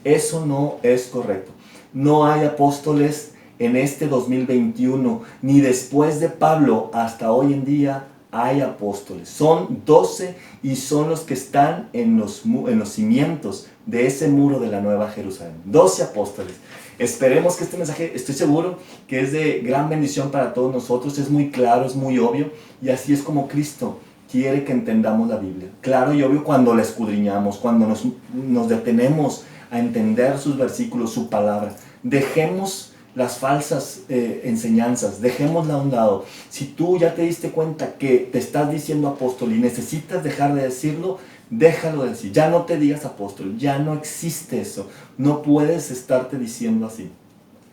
Eso no es correcto. No hay apóstoles en este 2021, ni después de Pablo hasta hoy en día hay apóstoles. Son 12 y son los que están en los cimientos de ese muro de la Nueva Jerusalén. 12 apóstoles. Esperemos que este mensaje, estoy seguro que es de gran bendición para todos nosotros. Es muy claro, es muy obvio, y así es como Cristo quiere que entendamos la Biblia. Claro y obvio cuando la escudriñamos, cuando nos detenemos a entender sus versículos, su palabra. Dejemos las falsas enseñanzas, dejémosla a un lado. Si tú ya te diste cuenta que te estás diciendo apóstol y necesitas dejar de decirlo, déjalo de decir. Ya no te digas apóstol, ya no existe eso. No puedes estarte diciendo así.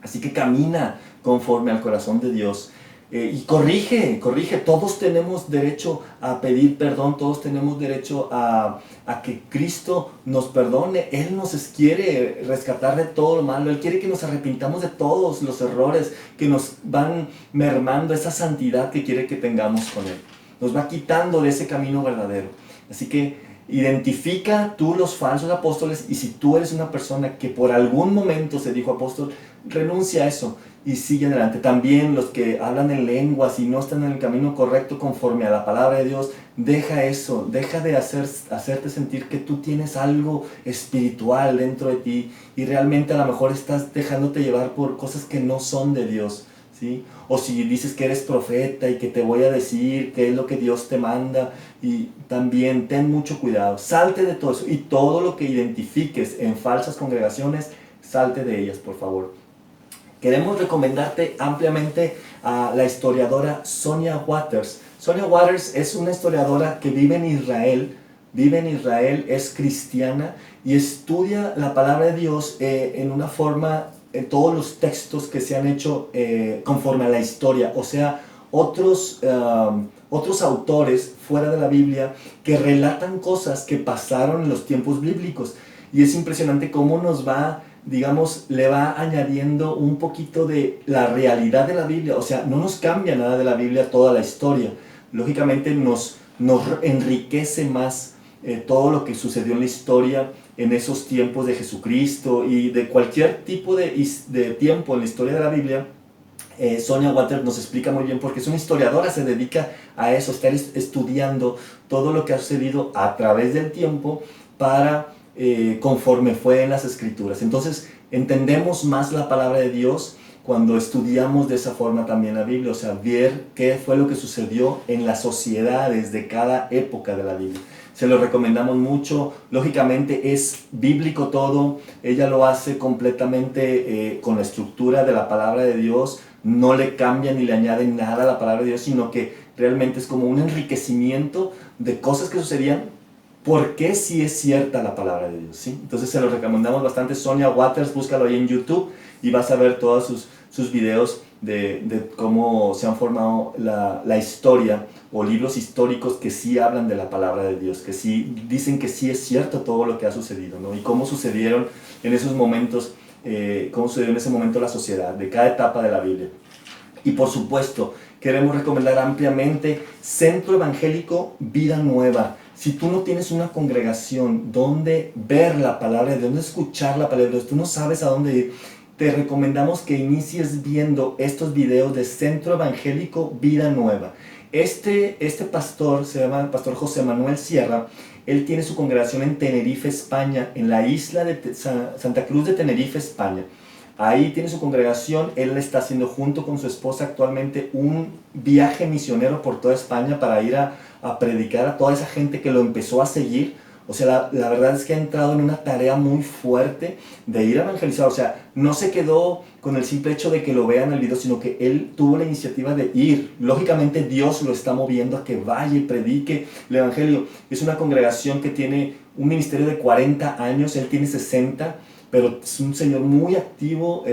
Así que camina conforme al corazón de Dios. y corrige, todos tenemos derecho a pedir perdón, todos tenemos derecho a que Cristo nos perdone. Él nos quiere rescatar de todo lo malo, Él quiere que nos arrepintamos de todos los errores que nos van mermando esa santidad que quiere que tengamos con Él. Nos va quitando de ese camino verdadero. Así que identifica tú los falsos apóstoles, y si tú eres una persona que por algún momento se dijo apóstol, renuncia a eso y sigue adelante. También los que hablan en lenguas y no están en el camino correcto conforme a la palabra de Dios, deja eso, deja de hacerte sentir que tú tienes algo espiritual dentro de ti y realmente a lo mejor estás dejándote llevar por cosas que no son de Dios, ¿sí? O si dices que eres profeta y que te voy a decir qué es lo que Dios te manda, y también ten mucho cuidado, salte de todo eso, y todo lo que identifiques en falsas congregaciones, salte de ellas, por favor. Queremos recomendarte ampliamente a la historiadora Sonia Waters. Sonia Waters es una historiadora que vive en Israel, es cristiana y estudia la palabra de Dios en una forma, en todos los textos que se han hecho conforme a la historia, o sea, otros autores fuera de la Biblia que relatan cosas que pasaron en los tiempos bíblicos. Y es impresionante cómo nos va, digamos, le va añadiendo un poquito de la realidad de la Biblia. O sea, no nos cambia nada de la Biblia toda la historia. Lógicamente nos enriquece más todo lo que sucedió en la historia en esos tiempos de Jesucristo y de cualquier tipo de tiempo en la historia de la Biblia. Sonia Waters nos explica muy bien, porque es una historiadora, se dedica a eso, estar estudiando todo lo que ha sucedido a través del tiempo para conforme fue en las Escrituras. Entonces entendemos más la palabra de Dios cuando estudiamos de esa forma también la Biblia, o sea, ver qué fue lo que sucedió en las sociedades de cada época de la Biblia. Se lo recomendamos mucho. Lógicamente es bíblico todo, ella lo hace completamente con la estructura de la palabra de Dios, no le cambia ni le añade nada a la palabra de Dios, sino que realmente es como un enriquecimiento de cosas que sucedían, porque sí es cierta la palabra de Dios, ¿sí? Entonces se lo recomendamos bastante. Sonia Waters, búscalo ahí en YouTube y vas a ver todos sus videos de cómo se han formado la historia, o libros históricos que sí hablan de la palabra de Dios, que sí dicen que sí es cierto todo lo que ha sucedido, ¿no? Y cómo sucedieron en esos momentos, cómo sucedió en ese momento la sociedad, de cada etapa de la Biblia. Y por supuesto, queremos recomendar ampliamente Centro Evangélico Vida Nueva. Si tú no tienes una congregación donde ver la palabra de Dios, donde escuchar la palabra de Dios, tú no sabes a dónde ir, te recomendamos que inicies viendo estos videos de Centro Evangélico Vida Nueva. Este pastor se llama el pastor José Manuel Sierra. Él tiene su congregación en Tenerife, España, en la isla de Santa Cruz de Tenerife, España. Ahí tiene su congregación. Él está haciendo junto con su esposa actualmente un viaje misionero por toda España para ir a predicar a toda esa gente que lo empezó a seguir. O sea, la verdad es que ha entrado en una tarea muy fuerte de ir a evangelizar. O sea, no se quedó con el simple hecho de que lo vean el video, sino que él tuvo la iniciativa de ir. Lógicamente Dios lo está moviendo a que vaya y predique el evangelio. Es una congregación que tiene un ministerio de 40 años, él tiene 60, pero es un señor muy activo.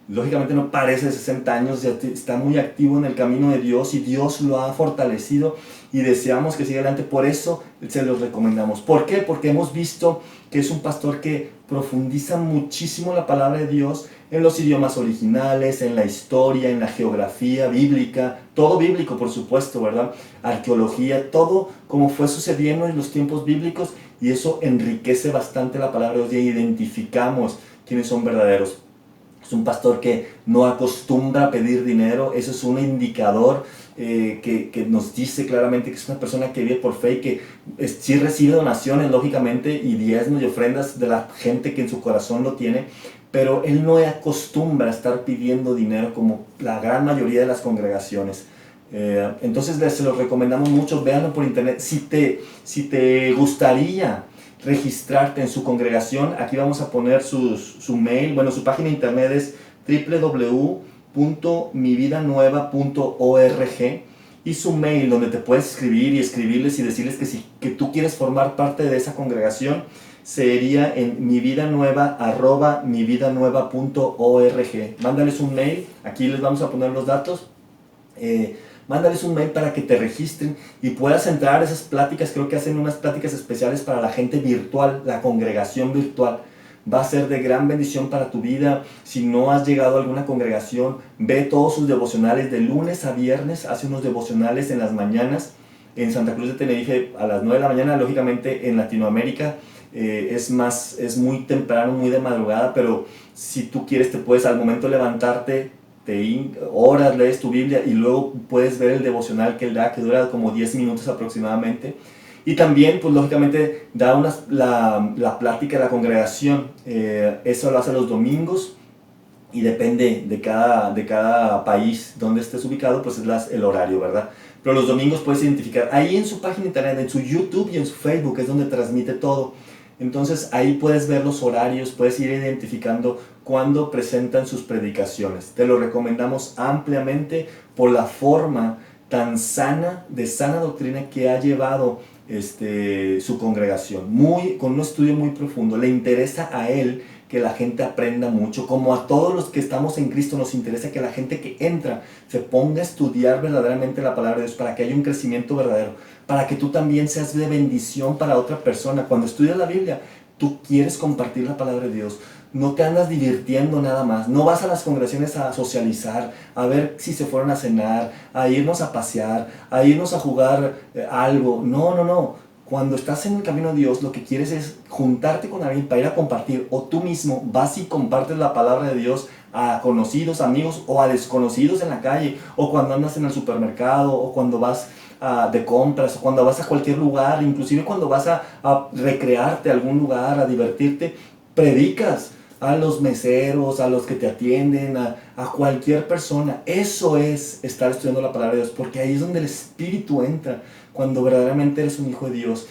Lógicamente no parece de 60 años, ya está muy activo en el camino de Dios y Dios lo ha fortalecido y deseamos que siga adelante. Por eso se los recomendamos. ¿Por qué? Porque hemos visto que es un pastor que profundiza muchísimo la palabra de Dios en los idiomas originales, en la historia, en la geografía bíblica, todo bíblico por supuesto, ¿verdad? Arqueología, todo como fue sucediendo en los tiempos bíblicos, y eso enriquece bastante la palabra de Dios y identificamos quiénes son verdaderos. Es un pastor que no acostumbra a pedir dinero. Eso es un indicador que nos dice claramente que es una persona que vive por fe y que sí recibe donaciones, lógicamente, y diezmos y ofrendas de la gente que en su corazón lo tiene, pero él no acostumbra a estar pidiendo dinero como la gran mayoría de las congregaciones. Entonces se los recomendamos mucho, véanlo por internet. Si te gustaría registrarte en su congregación, aquí vamos a poner su mail. Bueno, su página de internet es www.mividanueva.org, y su mail donde te puedes escribir y escribirles y decirles que tú quieres formar parte de esa congregación sería en mividanueva@mividanueva.org. Mándales un mail, aquí les vamos a poner los datos Mándales un mail para que te registren y puedas entrar a esas pláticas. Creo que hacen unas pláticas especiales para la gente virtual, la congregación virtual. Va a ser de gran bendición para tu vida. Si no has llegado a alguna congregación, ve todos sus devocionales de lunes a viernes. Hace unos devocionales en las mañanas. En Santa Cruz de Tenerife a las 9 de la mañana. Lógicamente en Latinoamérica es muy temprano, muy de madrugada, pero si tú quieres te puedes al momento levantarte, oras, lees tu Biblia y luego puedes ver el devocional que él da, que dura como 10 minutos aproximadamente. Y también, pues lógicamente, da la plática de la congregación. Eso lo hace los domingos y depende de cada país donde estés ubicado, pues es el horario, ¿verdad? Pero los domingos puedes identificar. Ahí en su página de internet, en su YouTube y en su Facebook es donde transmite todo. Entonces ahí puedes ver los horarios, puedes ir identificando cuándo presentan sus predicaciones. Te lo recomendamos ampliamente por la forma tan sana, de sana doctrina que ha llevado su congregación. Con un estudio muy profundo. Le interesa a él que la gente aprenda mucho, como a todos los que estamos en Cristo nos interesa que la gente que entra se ponga a estudiar verdaderamente la palabra de Dios para que haya un crecimiento verdadero, para que tú también seas de bendición para otra persona. Cuando estudias la Biblia, tú quieres compartir la palabra de Dios. No te andas divirtiendo nada más. No vas a las congregaciones a socializar, a ver si se fueron a cenar, a irnos a pasear, a irnos a jugar algo. No, no, no. Cuando estás en el camino de Dios, lo que quieres es juntarte con alguien para ir a compartir, o tú mismo vas y compartes la palabra de Dios a conocidos, amigos o a desconocidos en la calle, o cuando andas en el supermercado, o cuando vas de compras, o cuando vas a cualquier lugar, inclusive cuando vas a recrearte a algún lugar, a divertirte, predicas a los meseros, a los que te atienden, a cualquier persona. Eso es estar estudiando la palabra de Dios, porque ahí es donde el Espíritu entra. Cuando verdaderamente eres un hijo de Dios,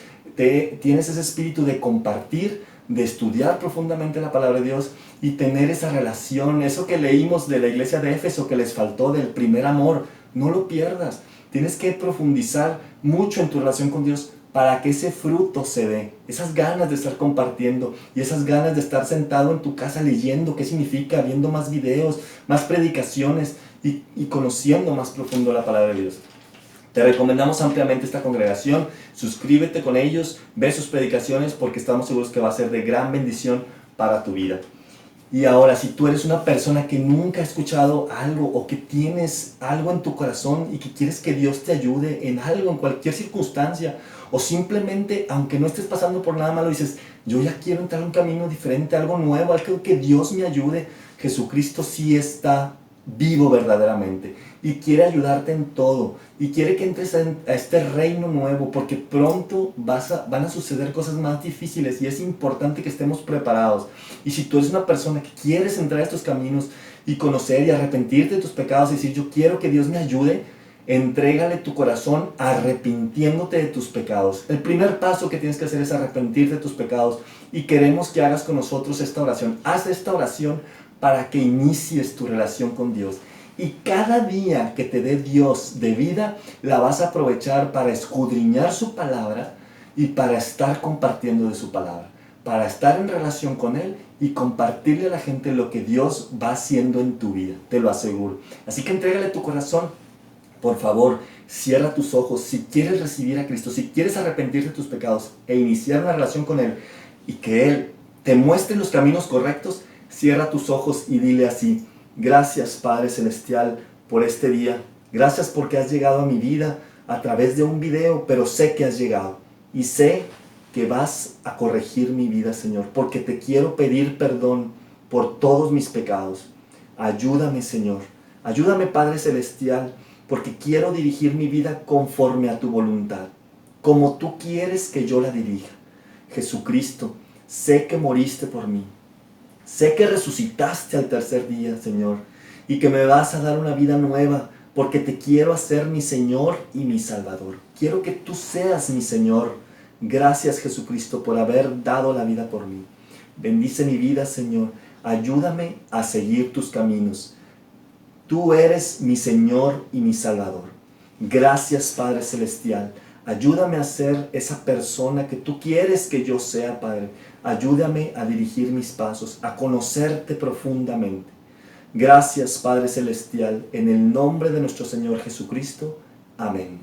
tienes ese espíritu de compartir, de estudiar profundamente la palabra de Dios y tener esa relación, eso que leímos de la iglesia de Éfeso que les faltó del primer amor, no lo pierdas. Tienes que profundizar mucho en tu relación con Dios para que ese fruto se dé, esas ganas de estar compartiendo y esas ganas de estar sentado en tu casa leyendo qué significa, viendo más videos, más predicaciones y conociendo más profundo la palabra de Dios. Te recomendamos ampliamente esta congregación, suscríbete con ellos, ve sus predicaciones porque estamos seguros que va a ser de gran bendición para tu vida. Y ahora, si tú eres una persona que nunca ha escuchado algo o que tienes algo en tu corazón y que quieres que Dios te ayude en algo, en cualquier circunstancia, o simplemente, aunque no estés pasando por nada malo, dices, yo ya quiero entrar en un camino diferente, algo nuevo, algo que Dios me ayude, Jesucristo sí está vivo verdaderamente y quiere ayudarte en todo y quiere que entres a este reino nuevo porque pronto van a suceder cosas más difíciles y es importante que estemos preparados. Y si tú eres una persona que quieres entrar a estos caminos y conocer y arrepentirte de tus pecados y decir yo quiero que Dios me ayude, entrégale tu corazón arrepintiéndote de tus pecados. El primer paso que tienes que hacer es arrepentirte de tus pecados y queremos que hagas con nosotros esta oración. Haz esta oración para que inicies tu relación con Dios. Y cada día que te dé Dios de vida, la vas a aprovechar para escudriñar su palabra y para estar compartiendo de su palabra, para estar en relación con Él y compartirle a la gente lo que Dios va haciendo en tu vida, te lo aseguro. Así que entrégale tu corazón, por favor, cierra tus ojos. Si quieres recibir a Cristo, si quieres arrepentirte de tus pecados e iniciar una relación con Él y que Él te muestre los caminos correctos, cierra tus ojos y dile así: gracias Padre Celestial por este día, gracias porque has llegado a mi vida a través de un video, pero sé que has llegado y sé que vas a corregir mi vida, Señor, porque te quiero pedir perdón por todos mis pecados. Ayúdame, Señor, ayúdame Padre Celestial, porque quiero dirigir mi vida conforme a tu voluntad, como tú quieres que yo la dirija. Jesucristo, sé que moriste por mí. Sé que resucitaste al tercer día, Señor, y que me vas a dar una vida nueva, porque te quiero hacer mi Señor y mi Salvador. Quiero que tú seas mi Señor. Gracias, Jesucristo, por haber dado la vida por mí. Bendice mi vida, Señor. Ayúdame a seguir tus caminos. Tú eres mi Señor y mi Salvador. Gracias, Padre Celestial. Ayúdame a ser esa persona que tú quieres que yo sea, Padre. Ayúdame a dirigir mis pasos, a conocerte profundamente. Gracias, Padre Celestial, en el nombre de nuestro Señor Jesucristo. Amén.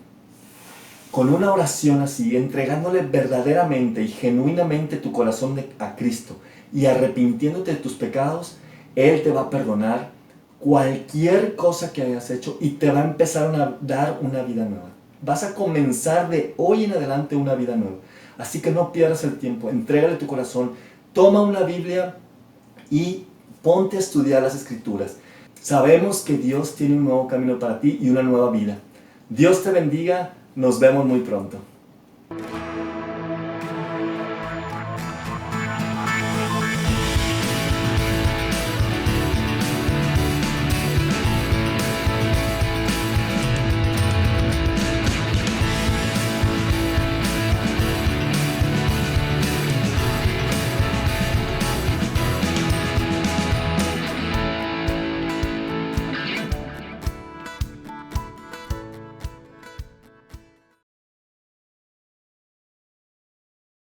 Con una oración así, entregándole verdaderamente y genuinamente tu corazón a Cristo y arrepintiéndote de tus pecados, Él te va a perdonar cualquier cosa que hayas hecho y te va a empezar a dar una vida nueva. Vas a comenzar de hoy en adelante una vida nueva. Así que no pierdas el tiempo, entrégale tu corazón, toma una Biblia y ponte a estudiar las Escrituras. Sabemos que Dios tiene un nuevo camino para ti y una nueva vida. Dios te bendiga, nos vemos muy pronto.